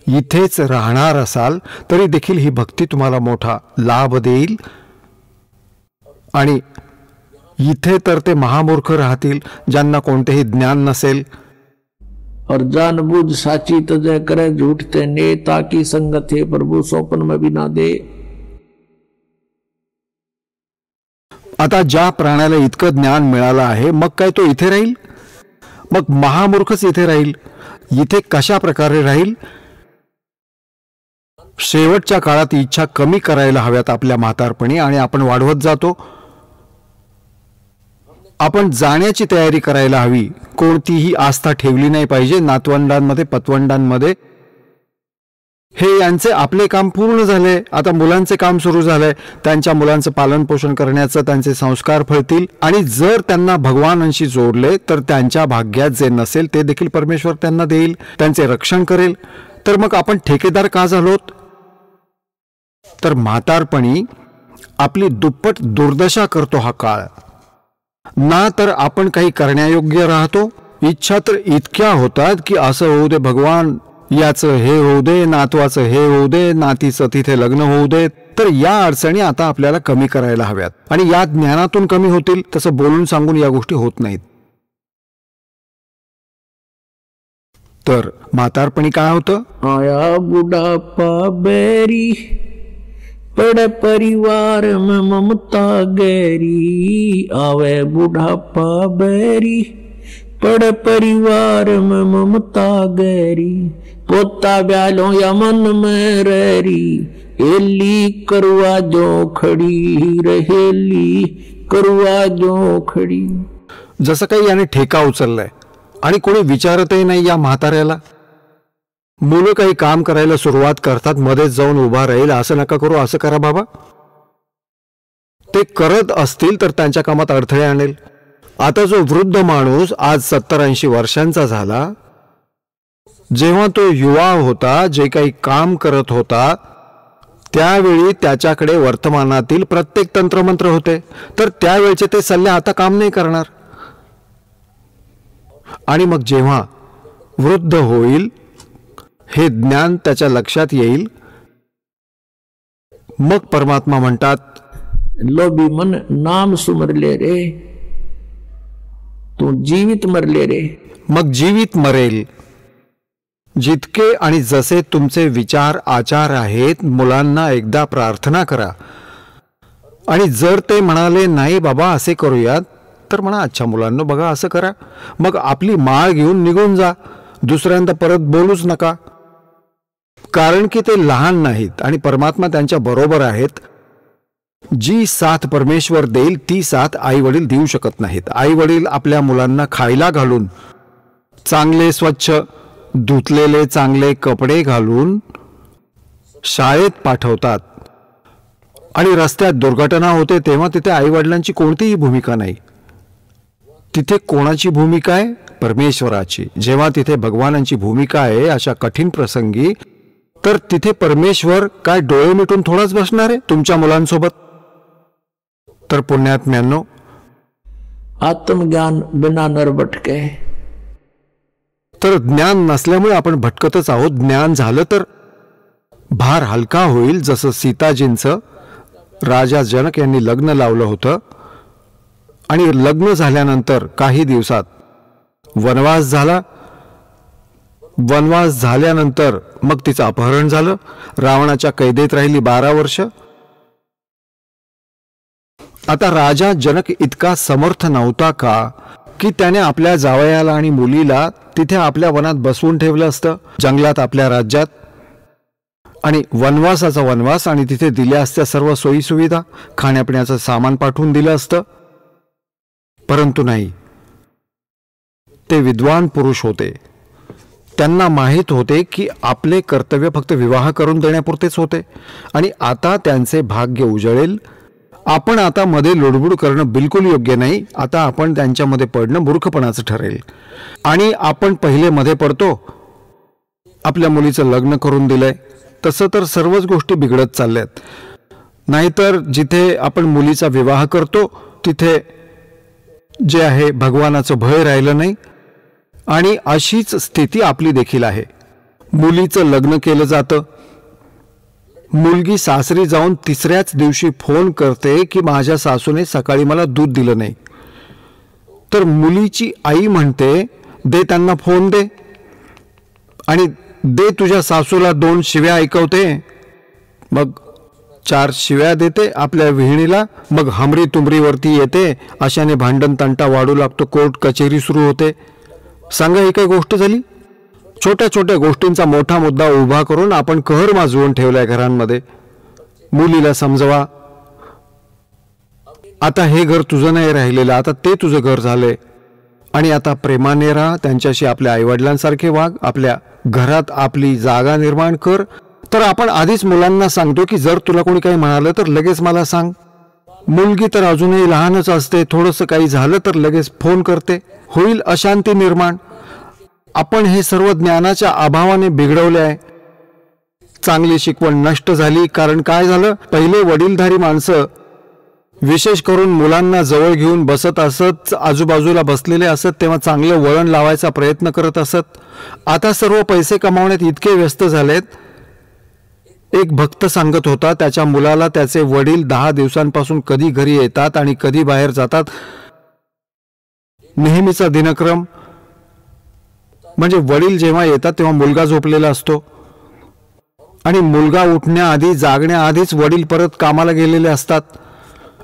इथेच राहणार असाल तरी देखील ही भक्ती तुम्हाला मोठा लाभ देईल. आणि इथे तर ते महामूर्ख राहतील ज्यांना कोणतेही ज्ञान नसेल. और जानबूझ साची तजय करे झूठते ने, ताकि संगत हे प्रभु सोपन में भी ना दे. आता ज्या प्राण्याला इतकं ज्ञान मिळालं आहे मग काय तो इथे राहील? मग महामूर्खच इथे राहील. इथे कशा प्रकारे राहील? शेवटच्या काळात इच्छा कमी करायला हव्यात आपल्या म्हातारपणी आणि आपण वाढवत जातो. आपण जाण्याची तयारी करायला हवी. कोणतीही आस्था ठेवली नाही पाहिजे नातवंडांमध्ये पतवंडांमध्ये. हे यांचे आपले काम पूर्ण झाले, आता मुलांचे काम सुरू झालंय. त्यांच्या मुलांचं पालन पोषण करण्याचं त्यांचे संस्कार फळतील. आणि जर त्यांना भगवानांशी जोडले तर त्यांच्या भाग्यात जे नसेल ते देखील परमेश्वर त्यांना देईल, त्यांचे रक्षण करेल. तर मग आपण ठेकेदार का झालोत? तर म्हातारपणी आपली दुप्पट दुर्दशा करतो हा काळ. ना तर आपण काही करण्यायोग्य राहतो. इच्छा तर इतक्या होतात की असं होऊ दे भगवान, याचं हे होऊ दे, नातवाचं हे होऊ दे, नातीचं तिथे लग्न होऊ दे. तर या अडचणी आता आपल्याला कमी करायला हव्यात. आणि या ज्ञानातून कमी होतील. तसं बोलून सांगून या गोष्टी होत नाहीत. तर म्हातारपणी काय होतं? आया बुढ़ापा बेरी, पड़ परिवार में ममता गहरी. आवे बुढ़ापा बेरी, पड़ परिवार में ममता गहरी. पोता ब्यालो यमन में रहरी, हेली करवा जो खड़ी, रहेली करवा जो खड़ी. जसं काही याने ठेका उचललाय आणि कोणी विचारतही नाही या म्हाताऱ्याला. मुलं काही काम करायला सुरुवात करतात, मध्येच जाऊन उभा राहील, असं नका करू, असं करा बाबा. ते करत असतील तर त्यांच्या कामात अडथळे आणेल. आता जो वृद्ध माणूस आज 70-80 वर्षांचा झाला, जेव्हा तो युवा होता, जे काही काम करत होता, त्यावेळी त्याच्याकडे वर्तमानातील प्रत्येक तंत्रमंत्र होते. तर त्यावेळचे ते सल्ले आता काम नाही करणार. आणि मग जेव्हा वृद्ध होईल, हे ज्ञान त्याच्या लक्षात येईल. मग परमात्मा म्हणतात, लोभी मन नाम सुमर ले रे, तू जीवित मरले रे. मग जीवित मरेल. जितके आणि जसे तुमचे विचार आचार आहेत, मुलांना एकदा प्रार्थना करा. आणि जर ते म्हणाले नाही बाबा असे करूयात, तर म्हणा अच्छा मुलांना बघा असं करा. मग आपली माळ घेऊन निघून जा. दुसऱ्यांदा परत बोलूच नका. कारण की ते लहान नाहीत आणि परमात्मा त्यांच्या बरोबर आहेत. जी साथ परमेश्वर देईल ती साथ आई वडील देऊ शकत नाहीत. आई वडील आपल्या मुलांना खायला घालून, चांगले स्वच्छ धुतलेले चांगले कपडे घालून शाळेत पाठवतात. आणि रस्त्यात दुर्घटना होते तेव्हा तिथे आई वडिलांची कोणतीही भूमिका नाही. तिथे कोणाची भूमिका आहे? परमेश्वराची. जेव्हा तिथे भगवानांची भूमिका आहे अशा कठीण प्रसंगी, तर तिथे परमेश्वर काय डोळे मिटून थोडाच बसणार आहे तुमच्या मुलांसोबत? तर पुण्यात्म्यांनो, आत्मज्ञान बिना नर भटके. तर ज्ञान नसल्यामुळे आपण भटकतच आहोत. ज्ञान झालं तर भार हलका होईल. जसं सीताजींचं राजा जनक यांनी लग्न लावलं होतं आणि लग्न झाल्यानंतर काही दिवसात वनवास झाला. वनवास झाल्यानंतर मग तिचं अपहरण झालं. रावणाच्या कैदेत राहिली 12 वर्ष. आता राजा जनक इतका समर्थ नव्हता का की त्याने आपल्या जावयाला आणि मुलीला तिथे आपल्या वनात बसवून ठेवलं असतं, जंगलात आपल्या राज्यात, आणि वनवासाचा वनवास, आणि तिथे दिल्या असत्या सर्व सोयी सुविधा, खाण्यापिण्याचं सामान पाठवून दिलं असतं. परंतु नाही. ते विद्वान पुरुष होते. त्यांना माहीत होते की आपले कर्तव्य फक्त विवाह करून देण्यापुरतेच होते आणि आता त्यांचे भाग्य उजळेल. आपण आता मध्ये लुडबुड करणं बिलकुल योग्य नाही. आता आपण त्यांच्यामध्ये पडणं मूर्खपणाचं ठरेल. आणि आपण पहिले मध्ये पडतो. आपल्या मुलीचं लग्न करून दिलंय, तसं तर सर्वच गोष्टी बिघडत चालल्यात. नाहीतर जिथे आपण मुलीचा विवाह करतो तिथे जे आहे भगवानाचं भय राहिलं नाही. आणि अशीच स्थिती आपली देखील आहे. मुलीचं लग्न केलं जातं. मुलगी सासरी जाऊन तिसऱ्याच दिवशी फोन करते की माझ्या सासूने सकाळी मला दूध दिलं नाही. तर मुलीची आई म्हणते दे त्यांना फोन दे आणि दे तुझ्या सासूला 2 शिव्या ऐकवते. मग 4 शिव्या देते आपल्या विहिणीला. मग हमरी तुमरीवरती येते. अशाने भांडण तंटा वाढू लागतो. कोर्ट कचेरी सुरू होते. सांगा ही काय गोष्ट झाली? छोट्या छोट्या गोष्टींचा मोठा मुद्दा उभा करून आपण कहर माजवून ठेवलाय घरांमध्ये. मुलीला समजवा, आता हे घर तुझं नाही राहिलेलं, आता ते तुझं घर झालंय आणि आता प्रेमाने राहा. त्यांच्याशी आपल्या आईवडिलांसारखे वाग. आपल्या घरात आपली जागा निर्माण कर. तर आपण आधीच मुलांना सांगतो की जर तुला कोणी काही म्हणालं तर लगेच मला सांग. मुलगी तर अजूनही लहानच असते. थोडंसं काही झालं तर लगेच फोन करते. होईल अशांती निर्माण. आपण हे सर्व ज्ञानाच्या अभावाने बिघडवले आहे. चांगली शिकवण नष्ट झाली. कारण काय झालं? पहिले वडीलधारी माणसं विशेष करून मुलांना जवळ घेऊन बसत असत, आजूबाजूला बसलेले असत तेव्हा चांगलं वळण लावायचा प्रयत्न करत असत. आता सर्व पैसे कमावण्यात इतके व्यस्त झालेत. एक भक्त सांगत होता त्याच्या मुलाला त्याचे वडील 10 दिवसांपासून कधी घरी येतात आणि कधी बाहेर जातात. नेहमीचा दिनक्रम म्हणजे वडील जेव्हा येतात तेव्हा मुलगा झोपलेला असतो आणि मुलगा उठण्याआधी जागण्याआधीच वडील परत कामाला गेलेले असतात.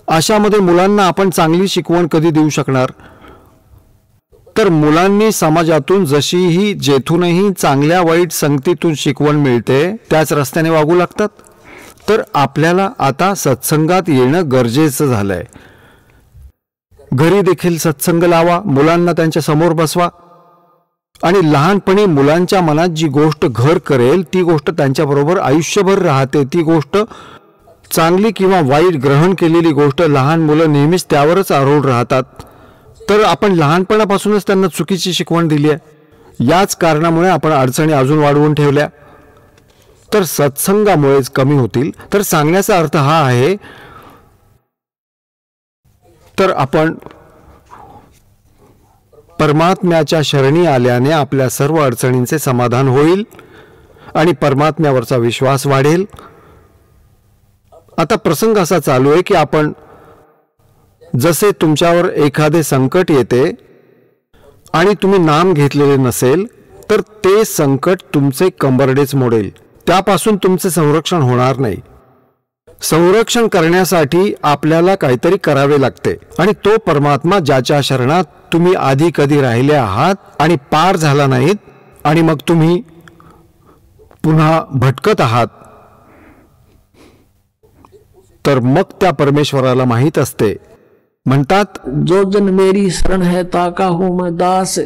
अशामध्ये मुलांना आपण चांगली शिकवण कधी देऊ शकणार? तर मुलांनी समाजातून जशीही जेथूनही चांगल्या वाईट संगतीतून शिकवण मिळते त्याच रस्त्याने वागू लागतात. तर आपल्याला आता सत्संगात येणं गरजेचं झालंय. घरी देखील सत्संग लावा. मुलांना त्यांच्या समोर बसवा आणि लहानपणी मुलांच्या मनात जी गोष्ट घर करेल ती गोष्ट त्यांच्याबरोबर आयुष्यभर राहते. ती गोष्ट चांगली किंवा वाईट ग्रहण केलेली गोष्ट लहान मुलं नेहमीच त्यावरच आरूढ राहतात. तर आपण लहानपणापासूनच त्यांना चुकीची शिकवण दिली आहे. याच कारणामुळे आपण अडचणी अजून वाढवून ठेवल्या. तर सत्संगामुळेच कमी होतील. तर सांगण्याचा अर्थ हा आहे, तर आपण परमात्म्याच्या शरणी आल्याने आपल्या सर्व अडचणींचे समाधान होईल आणि परमात्म्यावरचा विश्वास वाढेल. आता प्रसंग असा चालू आहे की आपण जसे तुमच्यावर एखादे संकट येते आणि तुम्ही नाम घेतलेले नसेल तर ते संकट तुमचे कंबरडेच मोडेल, त्यापासून तुमचे संरक्षण होणार नाही. संरक्षण करण्यासाठी आपल्याला काहीतरी करावे लागते आणि तो परमात्मा ज्याच्या शरणात तुम्ही आधी कधी राहिले आहात आणि पार झाला नाहीत आणि मग तुम्ही पुन्हा भटकत आहात, तर मग त्या परमेश्वराला माहीत असते. म्हणतात, जो जन मेरी शरण है ताका हूं मैं दास,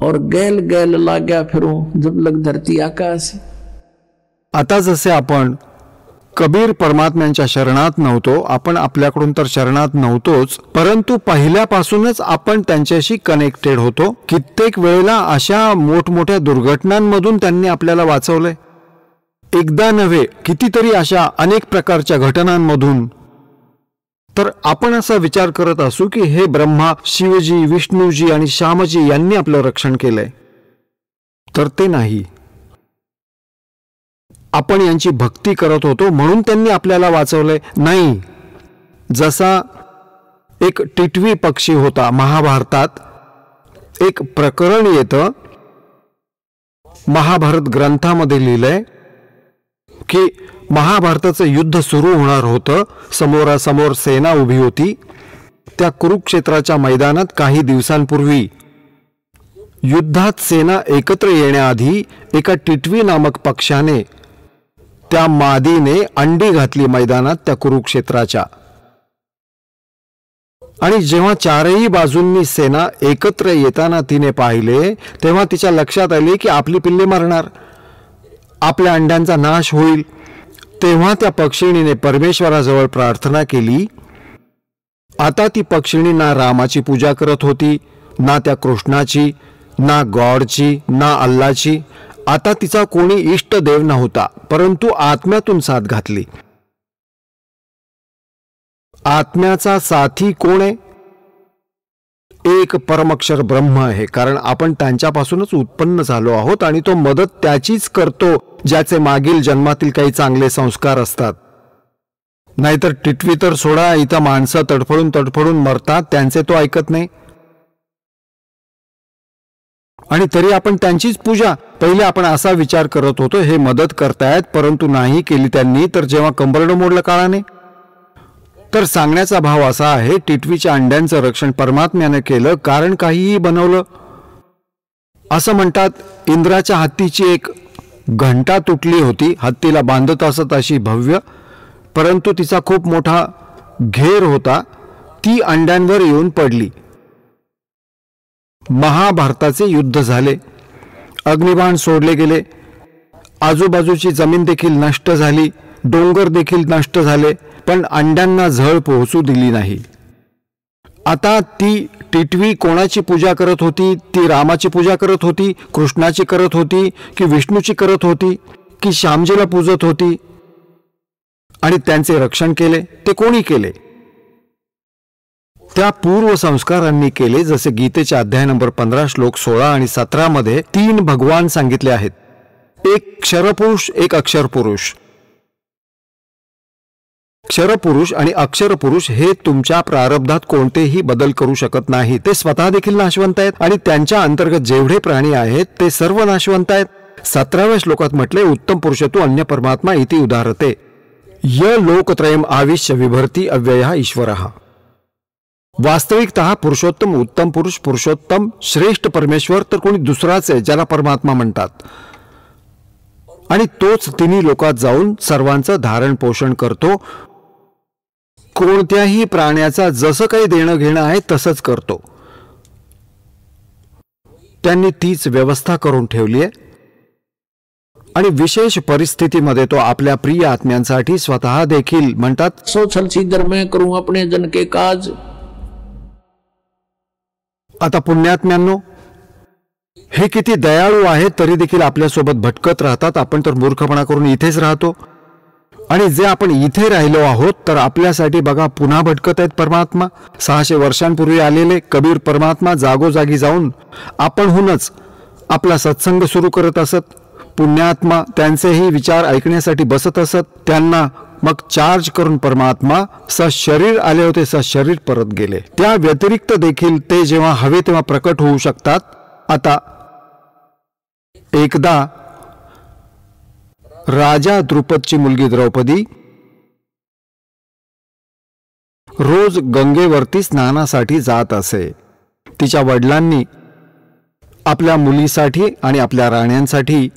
और गैल गैल लाग्या फिरूं जब लग धरती आकाश. आता जसे आपण कबीर परमात्म्यांच्या शरणात नव्हतो, आपण आपल्याकडून तर शरणात नव्हतोच, परंतु पहिल्यापासूनच आपण त्यांच्याशी कनेक्टेड होतो. कित्येक वेळेला अशा मोठमोठ्या दुर्घटनांमधून त्यांनी आपल्याला वाचवलंय. एकदा नव्हे, कितीतरी अशा अनेक प्रकारच्या घटनांमधून. तर आपण असा विचार करत असू की हे ब्रह्मा, शिवजी, विष्णूजी आणि श्यामजी यांनी आपलं रक्षण केलंय, तर ते नाही. आपण यांची भक्ती करत होतो म्हणून त्यांनी आपल्याला वाचवलंय, नाही. जसा एक टिटवी पक्षी होता, महाभारतात एक प्रकरण येतं, महाभारत ग्रंथामध्ये लिहिलंय की महाभारताचं युद्ध सुरू होणार होतं. समोरासमोर सेना उभी होती. त्या कुरुक्षेत्राच्या मैदानात काही दिवसांपूर्वी युद्धात सेना एकत्र येण्याआधी एका टिटवी नामक पक्षाने, त्या मादीने अंडी घातली मैदानात त्या कुरुक्षेत्राच्या. आणि जेव्हा चारही बाजूंनी सेना एकत्र येताना तिने पाहिले, तेव्हा तिच्या लक्षात आले की आपली पिल्ले मरणार, आपल्या अंड्यांचा नाश होईल. तेव्हा त्या पक्षिणीने परमेश्वराजवळ प्रार्थना केली. आता ती पक्षिणी ना रामाची पूजा करत होती, ना त्या कृष्णाची, ना गॉडची, ना अल्लाची. आता तिचा कोणी इष्टदेव नव्हता, परंतु आत्म्यातून साथ घातली. आत्म्याचा साथी कोण आहे? एक परमक्षर ब्रह्म आहे, कारण आपण त्यांच्यापासूनच उत्पन्न झालो आहोत आणि तो मदत त्याचीच करतो ज्याचे मागील जन्मातील काही चांगले संस्कार असतात. नाहीतर टिटवी तर सोडा, इथं माणसं तडफडून तडफडून मरतात, त्यांचे तो ऐकत नाही. आणि तरी आपण त्यांचीच पूजा. पहिले आपण असा विचार करत होतो हे मदत करतायत, परंतु नाही केली त्यांनी, तर जेव्हा कंबरडं मोडलं काळाने. तर सांगण्याचा भाव असा आहे, टिटवीच्या अंड्यांचं रक्षण परमात्म्याने केलं, कारण काहीही बनवलं. असं म्हणतात, इंद्राच्या हत्तीची एक घंटा तुटली होती, हत्तीला बांधत असत अशी भव्य, परंतु तिचा खूप मोठा घेर होता, ती अंड्यांवर येऊन पडली. महाभारताचे युद्ध झाले, अग्निबाण सोडले गेले, आजूबाजूची जमीन देखील नष्ट झाली, डोंगर देखील नष्ट झाले, पण अंड्यांना झळ पोहोचू दिली नाही. आता ती टिटवी कोणाची पूजा करत होती? ती रामाची पूजा करत होती, कृष्णाची करत होती, की विष्णूची करत होती, की श्यामजीला पूजत होती? आणि त्यांचे रक्षण केले ते कोणी केले? त्या पूर्व संस्कारांनी केले. जसे गीतेचे अध्याय नंबर 15 श्लोक 16 आणि 17 मध्ये 3 भगवान सांगितले आहेत, एक क्षरपुरुष, एक अक्षरपुरुष. क्षरपुरुष आणि अक्षरपुरुष हे तुमच्या प्रारब्धात कोणतेही बदल करू शकत नाही. ते स्वतः देखील नाशवंत आहेत आणि त्यांच्या अंतर्गत जेवढे प्राणी आहेत ते सर्व नाशवंत आहेत. 17व्या श्लोकात म्हटले, उत्तम पुरुषतु अन्य परमात्मा इति उदाहरते, य लोकत्रयम आविश्य विभर्ती अव्ययः ईश्वरः. वास्तविकतः पुरुषोत्तम, उत्तम पुरुष, पुरुषोत्तम, श्रेष्ठ परमेश्वर तर कोणी दुसराच आहे ज्याला परमात्मा म्हणतात. आणि तोच तिन्ही लोकात जाऊन सर्वांचं धारण पोषण करतो. कोणत्याही प्राण्याचा जसं काही देणं घेणं आहे तसंच करतो. त्यांनी तीच व्यवस्था करून ठेवली आहे. आणि विशेष परिस्थितीमध्ये तो आपल्या प्रिय आत्म्यांसाठी स्वतः देखील म्हणतात, सो छल सीधर मैं करूं अपने जन के काज. आता पुण्यात्म्यांनो, हे किती दयाळू आहेत, तरी देखील आपल्यासोबत भटकत राहतात. आपण तर मूर्खपणा करून इथेच राहतो. आणि जे आपण इथे राहिलो आहोत तर आपल्यासाठी बघा पुन्हा भटकत आहेत परमात्मा. 600 वर्षांपूर्वी आलेले कबीर परमात्मा जागोजागी जाऊन आपणहूनच आपला सत्संग सुरू करत असत. पुण्यात्मा त्यांचेही विचार ऐकण्यासाठी बसत असत. त्यांना मग चार्ज करून परमात्मा सशरीर आले होते, सशरीर परत गेले. त्या व्यतिरिक्त देखील ते जेव्हा हवे तेव्हा प्रकट होऊ शकतात. आता एकदा राजा द्रुपदची मुलगी द्रौपदी रोज गंगेवरती स्नानासाठी जात असे. तिच्या वडिलांनी आपल्या मुलीसाठी आणि आपल्या राण्यांसाठी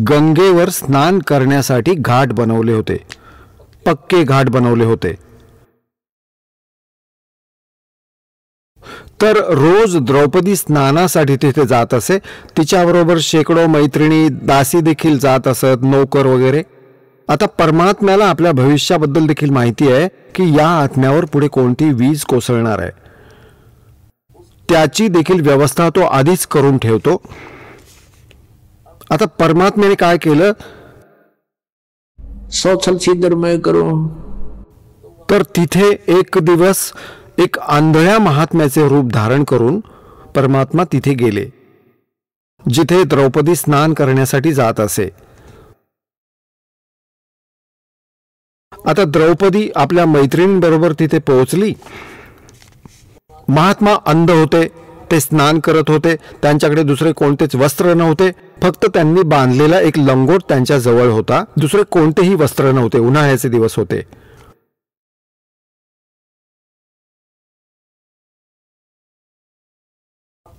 गंगेवर स्नान करण्यासाठी घाट बनवले होते, पक्के घाट बनवले होते. तर रोज द्रौपदी स्नानासाठी तिथे जात असे. तिच्याबरोबर शेकडो मैत्रिणी, दासी देखील जात असत, नोकर वगैरे. आता परमात्म्याला आपल्या भविष्याबद्दल देखील माहिती आहे की या आत्म्यावर पुढे कोणती वीज कोसळणार आहे. त्याची देखील व्यवस्था तो आधीच करून ठेवतो. आता परमात्म्याने काय केलं, सौछल छिद्र मैं करूं. तर तिथे एक दिवस एक आंधळ्या महात्म्याचे रूप धारण करून परमात्मा तिथे गेले, जिथे द्रौपदी स्नान करण्यासाठी जात असे. आता द्रौपदी आपल्या मैत्रिणींबरोबर तिथे पोहोचली. महात्मा अंध होते, ते स्नान करत होते. त्यांच्याकडे दुसरे कोणतेच वस्त्र नव्हते, फक्त त्यांनी बांधलेला एक लंगोट त्यांच्या जवळ होता. दुसरे कोणतेही वस्त्र नव्हते. उन्हाळ्याचे दिवस होते.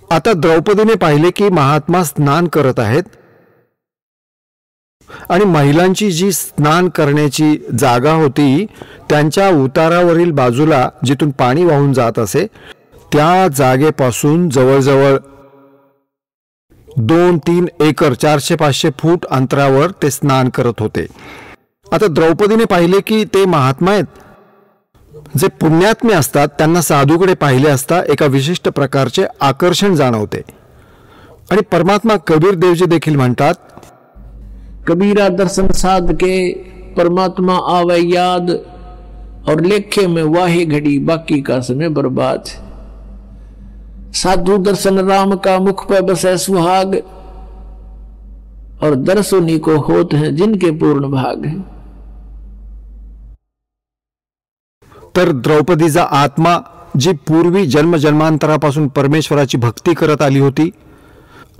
आता द्रौपदीने पाहिले की महात्मा स्नान करत आहेत आणि महिलांची जी स्नान करण्याची जागा होती त्यांच्या उतारावरील बाजूला जिथून पाणी वाहून जात असे त्या जागेपासून जवळजवळ 2-3 एकर 400-500 फूट अंतरावर ते स्नान करत होते. आता द्रौपदीने पाहिले की ते महात्मा आहेत. जे पुण्यात्मे असतात त्यांना साधूकडे पाहिले असता एका विशिष्ट प्रकारचे आकर्षण जाणवते. आणि परमात्मा कबीर देवजी देखील म्हणतात, कबीरा दर्शन साध के परमात्मा आवे याद और लेखे में वाहे घड़ी बाकी का समय बर्बाद. साधु दर्शन राम का मुख पे बसे सुहाग और दर्शनी को होत हैं जिनके पूर्ण भाग. तर द्रौपदीचा आत्मा जी पूर्वी जन्मजन्मांतरापासून परमेश्वराची भक्ती करत आली होती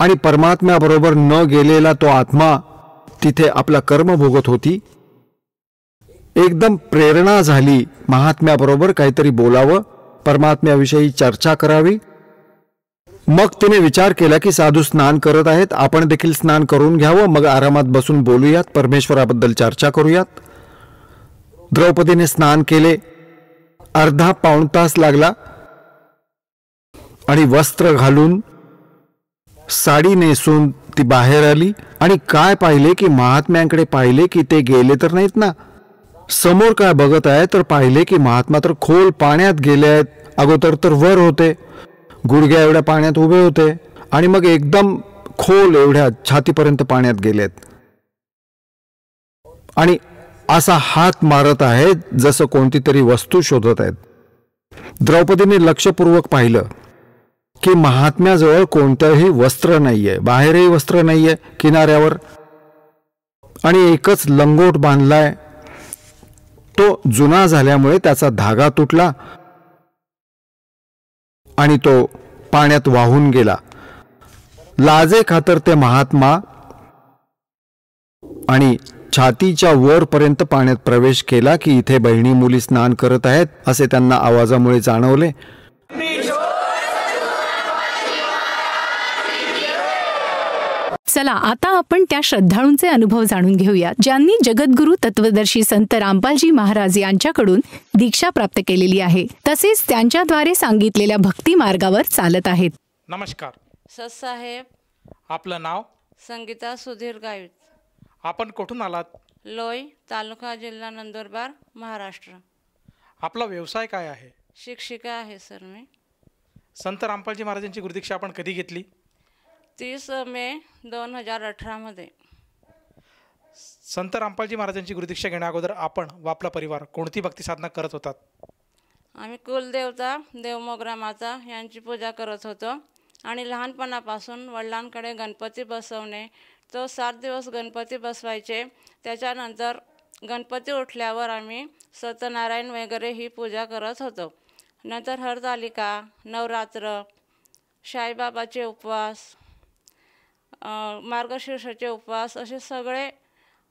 आणि परमात्म्याबरोबर न गेलेला तो आत्मा तिथे आपला कर्म भोगत होती. एकदम प्रेरणा झाली महात्म्याबरोबर काहीतरी बोलावं, परमात्म्याविषयी चर्चा करावी. मग तिने विचार केला की साधू स्नान करत आहेत, आपण देखील स्नान करून घ्यावं, मग आरामात बसून बोलूयात, परमेश्वराबद्दल चर्चा करूयात. द्रौपदीने स्नान केले. अर्धा पाऊण तास लागला आणि वस्त्र घालून साडी नेसून ती बाहेर आली आणि काय पाहिले की महात्म्यांकडे पाहिले की ते गेले तर नाहीत ना. समोर काय बघत आहे तर पाहिले की महात्मा तर खोल पाण्यात गेले आहेत. अगोदर तर वर होते, गुडघ्या एवढ्या पाण्यात उभे होते आणि मग एकदम खोल एवढ्या छातीपर्यंत पाण्यात गेलेत आणि असा हात मारत आहेत जसं कोणती तरी वस्तू शोधत आहेत. द्रौपदीने लक्षपूर्वक पाहिलं की महात्म्याजवळ कोणतंही वस्त्र नाहीये, बाहेरही वस्त्र नाहीये किनाऱ्यावर, आणि एकच लंगोट बांधलाय. तो जुना झाल्यामुळे त्याचा धागा तुटला आणि तो पाण्यात वाहून गेला. लाजे खातर ते महात्मा आणि छातीच्या वरपर्यंत पाण्यात प्रवेश केला की इथे बहिणी मुली स्नान करत आहेत असे त्यांना आवाजामुळे जाणवले. चला आता आपण त्या श्रद्धाळूंचे अनुभव जाणून घेऊया ज्यांनी जगद्गुरु तत्वदर्शी संत रामपालजी महाराज यांच्याकडून दीक्षा प्राप्त केलेली आहे, तसेच त्यांच्याद्वारे सांगितलेल्या भक्ती मार्गावर चालत आहेत. नमस्कार ससाहेब. आपलं नाव? संगीता सुधीर गावित. आपण कुठून आलात? लोई, तालुका जिल्हा नंदुरबार, महाराष्ट्र. आपला व्यवसाय काय आहे? शिक्षिका आहे सर मी. संत रामपालजी महाराजांची गुरुदीक्षा आपण कधी घेतली? 30 मे 2018 मध्ये. संत रामपालजी महाराजांची गुरुदीक्षा घेण्या अगोदर आपण व आपला परिवार कोणती भक्ती साधना करत होतात? आम्ही कुलदेवता देवमोगरा माता यांची पूजा करत होतो आणि लहानपणापासून वडिलांकडे गणपती बसवणे, तो 7 दिवस गणपती बसवायचे. त्याच्यानंतर गणपती उठल्यावर आम्ही सत्यनारायण वगैरे ही पूजा करत होतो. नंतर हरतालिका, नवरात्र, साईबाबाचे उपवास, मार्गशीर्षाचे उपवास, असे सगळे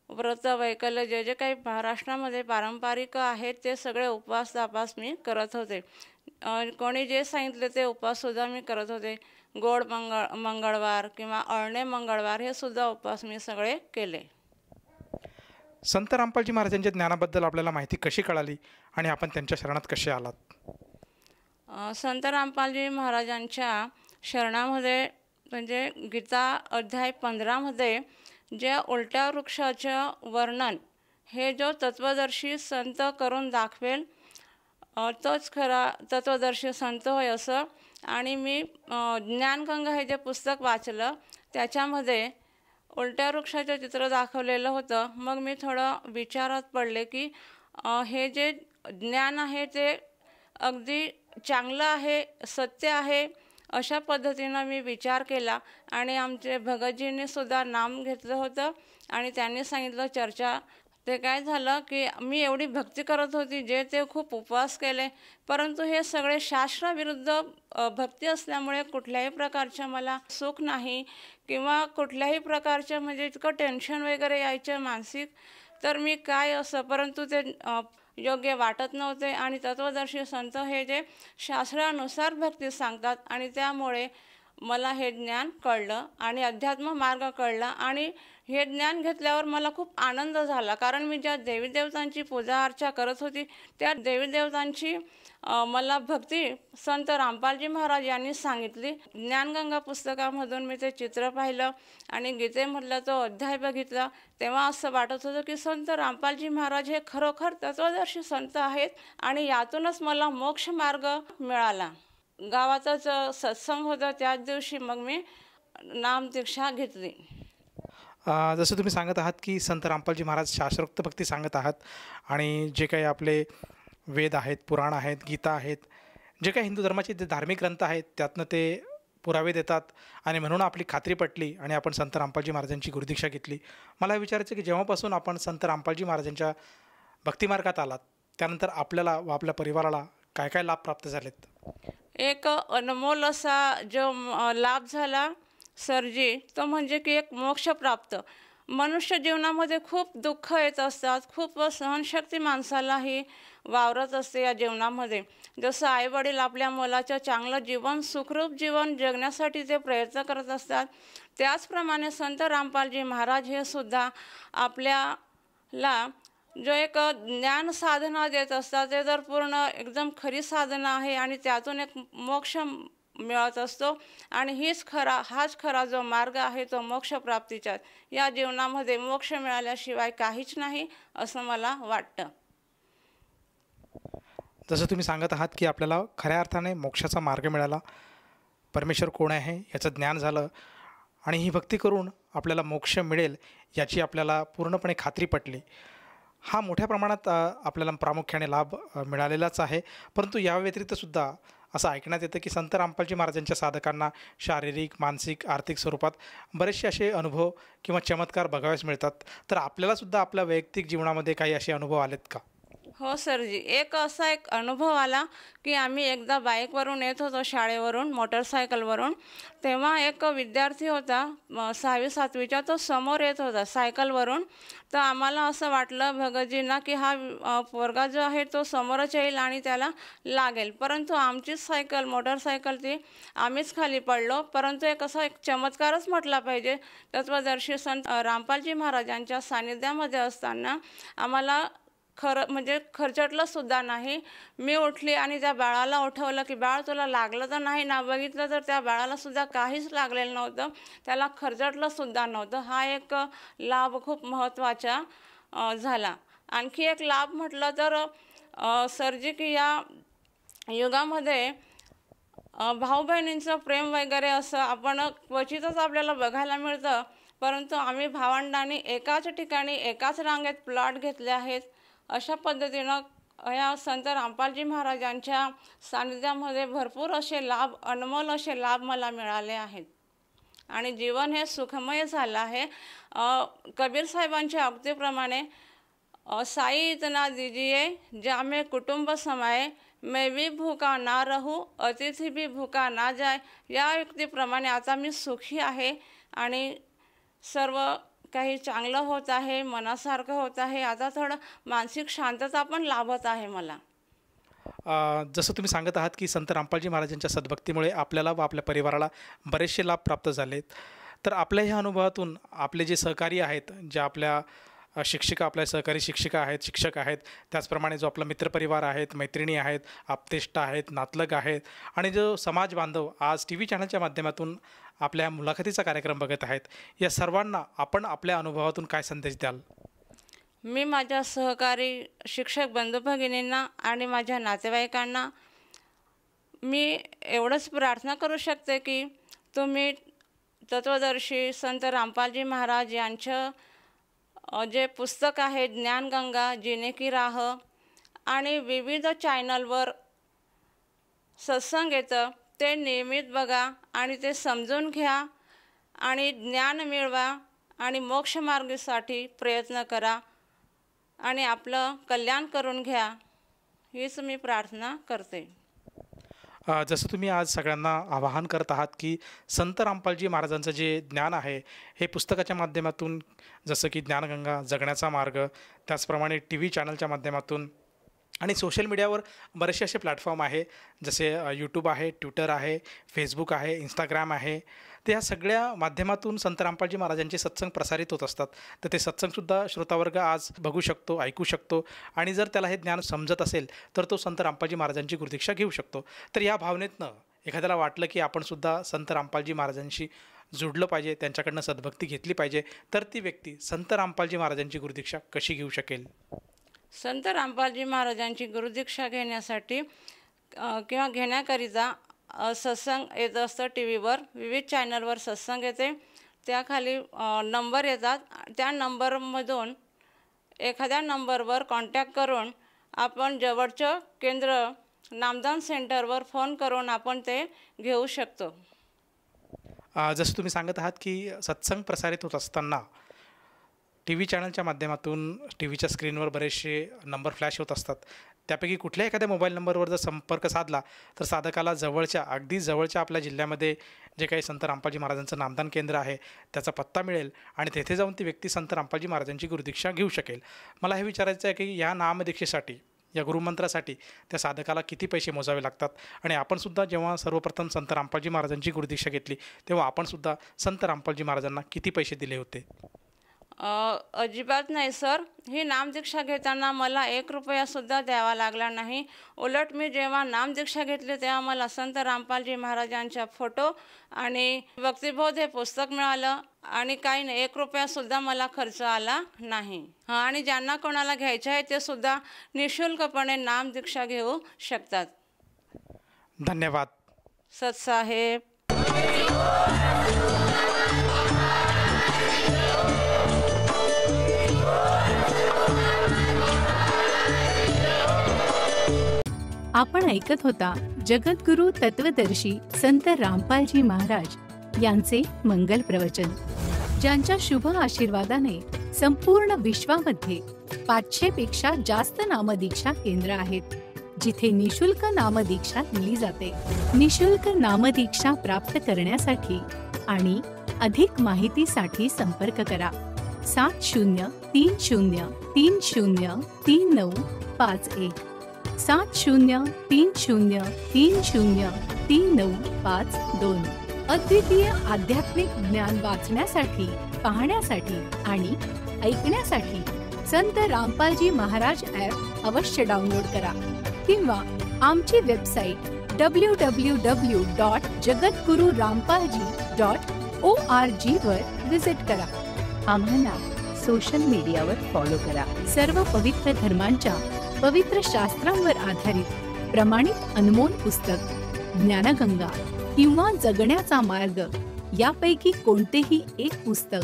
व्रत वैकल्य जे जे काही महाराष्ट्रामध्ये पारंपरिक आहेत ते सगळे उपवास तापास मी करत होते. कोणी जे सांगितले ते उपवाससुद्धा मी करत होते. गोड मंगळवार किंवा अळणे मंगळवार हे सुद्धा उपवास मी सगळे केले. संत रामपालजी महाराजांच्या ज्ञानाबद्दल आपल्याला माहिती कशी कळाली आणि आपण त्यांच्या शरणात कसे आलात? संत रामपालजी महाराजांच्या शरणामध्ये म्हणजे गीता अध्याय 15मध्ये जे उलट्या वृक्षाचं वर्णन हे जो तत्वदर्शी संत करून दाखवेल तोच खरा तत्वदर्शी संत होय असं. आणि मी ज्ञानगंगा हे जे पुस्तक वाचलं त्याच्यामध्ये उलट्या वृक्षाचं चित्र दाखवलेलं होतं. मग मी थोडं विचारात पडले की हे जे ज्ञान आहे ते अगदी चांगलं आहे, सत्य आहे, अशा पद्धतीनं मी विचार केला. आणि आमचे भगतजींनी सुद्धा नाम घेतलं होतं आणि त्यांनी सांगितलं चर्चा. ते काय झालं की मी एवढी भक्ती करत होती जे ते खूप उपवास केले, परंतु हे सगळे शास्त्राविरुद्ध भक्ती असल्यामुळे कुठल्याही प्रकारचं मला सुख नाही किंवा कुठल्याही प्रकारचं म्हणजे इतकं टेन्शन वगैरे यायचं मानसिक, तर मी काय असं, परंतु ते योग्य वाटत नव्हते. आणि तत्वदर्शी संत हे जे शास्त्रानुसार भक्ती सांगतात आणि त्यामुळे मला हे ज्ञान कळलं आणि अध्यात्म मार्ग कळला. आणि हे ज्ञान घेतल्यावर मला खूप आनंद झाला, कारण मी ज्या देवीदेवतांची पूजा अर्चा करत होती त्या देवीदेवतांची मला भक्ती संत रामपालजी महाराज यांनी सांगितली. ज्ञानगंगा पुस्तकामधून मी ते चित्र पाहिलं आणि गीतेमधला तो अध्याय बघितला, तेव्हा असं वाटत होतं की संत रामपालजी महाराज हे खरोखर तत्वदर्शी संत आहेत आणि यातूनच मला मोक्ष मार्ग मिळाला. गावातच सत्संग होता त्याच दिवशी मग मी नामदीक्षा घेतली. जसं तुम्ही सांगत आहात की संत रामपालजी महाराज शास्त्रोक्त भक्ती सांगत आहात आणि जे काही आपले वेद आहेत, पुराण आहेत, गीता आहेत, जे काही हिंदू धर्माचे जे धार्मिक ग्रंथ आहेत त्यातनं ते पुरावे देतात आणि म्हणून आपली खात्री पटली आणि आपण संत रामपालजी महाराजांची गुरुदीक्षा घेतली. मला विचारायचं की जेव्हापासून आपण संत रामपालजी महाराजांच्या भक्तिमार्गात आलात त्यानंतर आपल्याला व आपल्या परिवाराला काय काय लाभ प्राप्त झालेत? एक अनमोल असा जो लाभ झाला सरजी, तो म्हणजे की एक मोक्ष प्राप्त. मनुष्य जीवनामध्ये खूप दुःख येत असतात, खूप सहनशक्ती माणसालाही वावरत असते या जीवनामध्ये. जसं आईवडील आपल्या मुलाचं चांगलं जीवन, सुखरूप जीवन जगण्यासाठी ते प्रयत्न करत असतात, त्याचप्रमाणे संत रामपालजी महाराज हे सुद्धा आपल्याला जो एक ज्ञान साधना देत असतात ते तर पूर्ण एकदम खरी साधना आहे आणि त्यातून एक मोक्ष मिळत असतो. आणि हाच खरा जो मार्ग आहे तो मोक्षप्राप्तीचा. या जीवनामध्ये मोक्ष मिळाल्याशिवाय काहीच नाही असं मला वाटतं. जसं तुम्ही सांगत आहात की आपल्याला खऱ्या अर्थाने मोक्षाचा मार्ग मिळाला, परमेश्वर कोण आहे याचं ज्ञान झालं आणि ही भक्ती करून आपल्याला मोक्ष मिळेल याची आपल्याला पूर्णपणे खात्री पटली. हा मोठ्या प्रमाणात आपल्याला प्रामुख्याने लाभ मिळालेलाच आहे. परंतु या व्यतिरिक्तसुद्धा असं ऐकण्यात येतं की संत रामपालजी महाराजांच्या साधकांना शारीरिक, मानसिक, आर्थिक स्वरूपात बरेचसे असे अनुभव किंवा चमत्कार बघावेस मिळतात. तर आपल्यालासुद्धा आपल्या वैयक्तिक जीवनामध्ये काही असे अनुभव आलेत का? हो सरजी, एक अनुभव आला की आम्ही एकदा बाईकवरून येत होतो शाळेवरून, मोटरसायकलवरून. तेव्हा एक विद्यार्थी होता 6वी 7वीचा, तो समोर येत होता सायकलवरून. तर आम्हाला असं वाटलं भगतजींना की हा पोरगा जो आहे तो समोरच येईल आणि त्याला लागेल, परंतु आमचीच सायकल, मोटरसायकल ती आम्हीच खाली पडलो. परंतु एक चमत्कारच म्हटला पाहिजे, तत्वदर्शी संत रामपालजी महाराजांच्या सानिध्यामध्ये असताना आम्हाला म्हणजे खरचटलं सुद्धा नाही. मी उठली आणि त्या बाळाला उठवलं की बाळ तुला लागलं तर नाही ना? बघितलं तर त्या बाळाला सुद्धा काहीच लागलेलं नव्हतं, त्याला खरचटलं सुद्धा नव्हतं. हा एक लाभ खूप महत्त्वाचा झाला. आणखी एक लाभ म्हटलं तर सरजी की या युगामध्ये भाऊ बहिणींचं प्रेम वगैरे असं आपण क्वचितच आपल्याला बघायला मिळतं, परंतु आम्ही भावंडांनी एकाच ठिकाणी एकाच रांगेत प्लॉट घेतले आहेत. अशा पद्धतीनं या संत रामपालजी महाराजांच्या सानिध्यामध्ये भरपूर असे लाभ, अनमोल असे लाभ मला मिळाले आहेत आणि जीवन हे सुखमय झालं आहे. कबीर साहेबांच्या अगदीप्रमाणे साई इतना दीजिए जामे कुटुंब समाये, मैं भी भूका ना रहू, अतिथी भी भूका ना जाय. या युक्तीप्रमाणे आता मी सुखी आहे आणि सर्व काही चांगलं होत आहे, मनासारखं होत आहे. आता थोडं मानसिक शांतता पण लाभत आहे मला. जसं तुम्ही सांगत आहात की संत रामपालजी महाराजांच्या सद्भक्तीमुळे आपल्याला व आपल्या परिवाराला बरेचसे लाभ प्राप्त झालेत. तर आपल्या ह्या अनुभवातून आपले जे सहकारी आहेत, ज्या आपल्या शिक्षिका, आपल्या सहकारी शिक्षिका आहेत, शिक्षक आहेत, त्याचप्रमाणे जो आपला मित्रपरिवार आहेत, मैत्रिणी आहेत, आप्तेष्ट आहेत, नातलग आहेत आणि जो समाज बांधव आज TV चॅनलच्या माध्यमातून आपल्या मुलाखतीचा कार्यक्रम बघत आहेत, या सर्वांना आपण आपल्या अनुभवातून काय संदेश द्याल? मी माझ्या सहकारी शिक्षक बंधू भगिनींना आणि माझ्या नातेवाईकांना मी एवढंच प्रार्थना करू शकते की तुम्ही तत्वदर्शी संत रामपालजी महाराज यांचं जे पुस्तक आहे ज्ञानगंगा जीने की राह आणि विविध चॅनलवर सत्संग येतं ते नियमित बघा आणि ते समजून घ्या आणि ज्ञान मिळवा आणि मोक्षमार्गासाठी प्रयत्न करा आणि आपलं कल्याण करून घ्या, हीच मी प्रार्थना करते. जसं तुम्ही आज सगळ्यांना आवाहन करत आहात की संत रामपालजी महाराजांचं जे ज्ञान आहे हे पुस्तकाच्या माध्यमातून, जसं की ज्ञानगंगा, जगण्याचा मार्ग, त्याचप्रमाणे TV चॅनलच्या माध्यमातून आणि सोशल मीडियावर बरेचसे असे प्लॅटफॉर्म आहे, जसे यूट्यूब आहे, ट्विटर आहे, फेसबुक आहे, इंस्टाग्राम आहे. तर या सगळ्या माध्यमातून संत रामपालजी महाराजांचे सत्संग प्रसारित होत असतात. तर ते सत्संगसुद्धा श्रोतावर्ग आज बघू शकतो, ऐकू शकतो आणि जर त्याला हे ज्ञान समजत असेल तर तो संत रामपालजी महाराजांची गुरुदीक्षा घेऊ शकतो. तर या भावनेतनं एखाद्याला वाटलं की आपणसुद्धा संत रामपालजी महाराजांशी जुडलं पाहिजे, त्यांच्याकडनं सद्भक्ती घेतली पाहिजे, तर ती व्यक्ती संत रामपालजी महाराजांची गुरुदीक्षा कशी घेऊ शकेल? संत रामपालजी महाराजांची गुरुदीक्षा घेण्यासाठी किंवा घेण्याकरिता सत्संग येत असतं. TV वर विविध चॅनलवर सत्संग येते, त्याखाली नंबर येतात. त्या नंबरमधून एखाद्या नंबरवर कॉन्टॅक्ट करून आपण जवळचं केंद्र नामदान सेंटरवर फोन करून आपण ते घेऊ शकतो. जसं तुम्ही सांगत आहात की सत्संग प्रसारित होत असताना TV चॅनलच्या माध्यमातून TVच्या स्क्रीनवर बरेचसे नंबर फ्लॅश होत असतात. त्यापैकी कुठल्याही एखाद्या मोबाईल नंबरवर जर संपर्क साधला तर साधकाला जवळच्या, अगदी जवळच्या आपल्या जिल्ह्यामध्ये जे काही संत रामपालजी महाराजांचं नामदान केंद्र आहे त्याचा पत्ता मिळेल आणि तेथे जाऊन ती व्यक्ती संत रामपालजी महाराजांची गुरुदीक्षा घेऊ शकेल. मला हे विचारायचं आहे की या नामदीक्षेसाठी, या गुरुमंत्रासाठी त्या साधकाला किती पैसे मोजावे लागतात आणि आपणसुद्धा जेव्हा सर्वप्रथम संत रामपालजी महाराजांची गुरुदीक्षा घेतली तेव्हा आपणसुद्धा संत रामपालजी महाराजांना किती पैसे दिले होते? अजिबात नाही सर. ही नामदीक्षा घेताना मला 1 रुपयासुद्धा द्यावा लागला नाही. उलट मी जेव्हा नामदीक्षा घेतली तेव्हा मला संत रामपालजी महाराजांचा फोटो आणि भक्तिबोध हे पुस्तक मिळालं आणि काही नाही, 1 रुपयासुद्धा मला खर्च आला नाही. आणि ज्यांना कोणाला घ्यायचे आहे ते सुद्धा निःशुल्कपणे नामदीक्षा घेऊ शकतात. धन्यवाद सतसाहेब. आपण ऐकत होता जगद्गुरु तत्वदर्शी संत रामपालजी महाराज यांचे मंगल प्रवचन, ज्यांच्या शुभ आशीर्वादाने संपूर्ण विश्वामध्ये 500 पेक्षा जास्त नामदीक्षा केंद्र आहेत, जिथे निशुल्क नामदीक्षा दिली जाते. निशुल्क नामदीक्षा प्राप्त करण्यासाठी आणि अधिक माहितीसाठी संपर्क करा 7030303951 7030303952. अद्वितीय आध्यात्मिक ज्ञान वाचण्यासाठी, पाहण्यासाठी आणि ऐकण्यासाठी संत रामपालजी महाराज ॲप अवश्य डाउनलोड करा किंवा आमची वेबसाईट www.jagadgururampalji.org वर विजिट करा. आम्हाला सोशल मीडियावर फॉलो करा. सर्व पवित्र धर्मांच्या पवित्र शास्त्रांवर आधारित प्रमाणित अनमोल पुस्तक ज्ञानगंगा किंवा जगण्याचा मार्ग यापैकी कोणतेही एक पुस्तक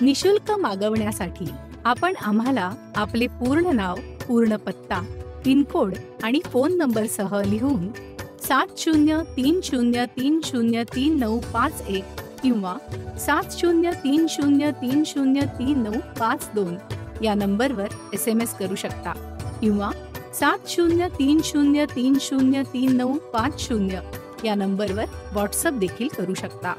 निशुल्क मागवण्यासाठी आपण आम्हाला आपले पूर्ण नाव, पूर्ण पत्ता, पिनकोड आणि फोन नंबरसह लिहून 7030303951 किंवा 7030303952 या नंबरवर SMS करू शकता किंवा 7030303950 या नंबरवर व्हॉट्सअप देखील करू शकता.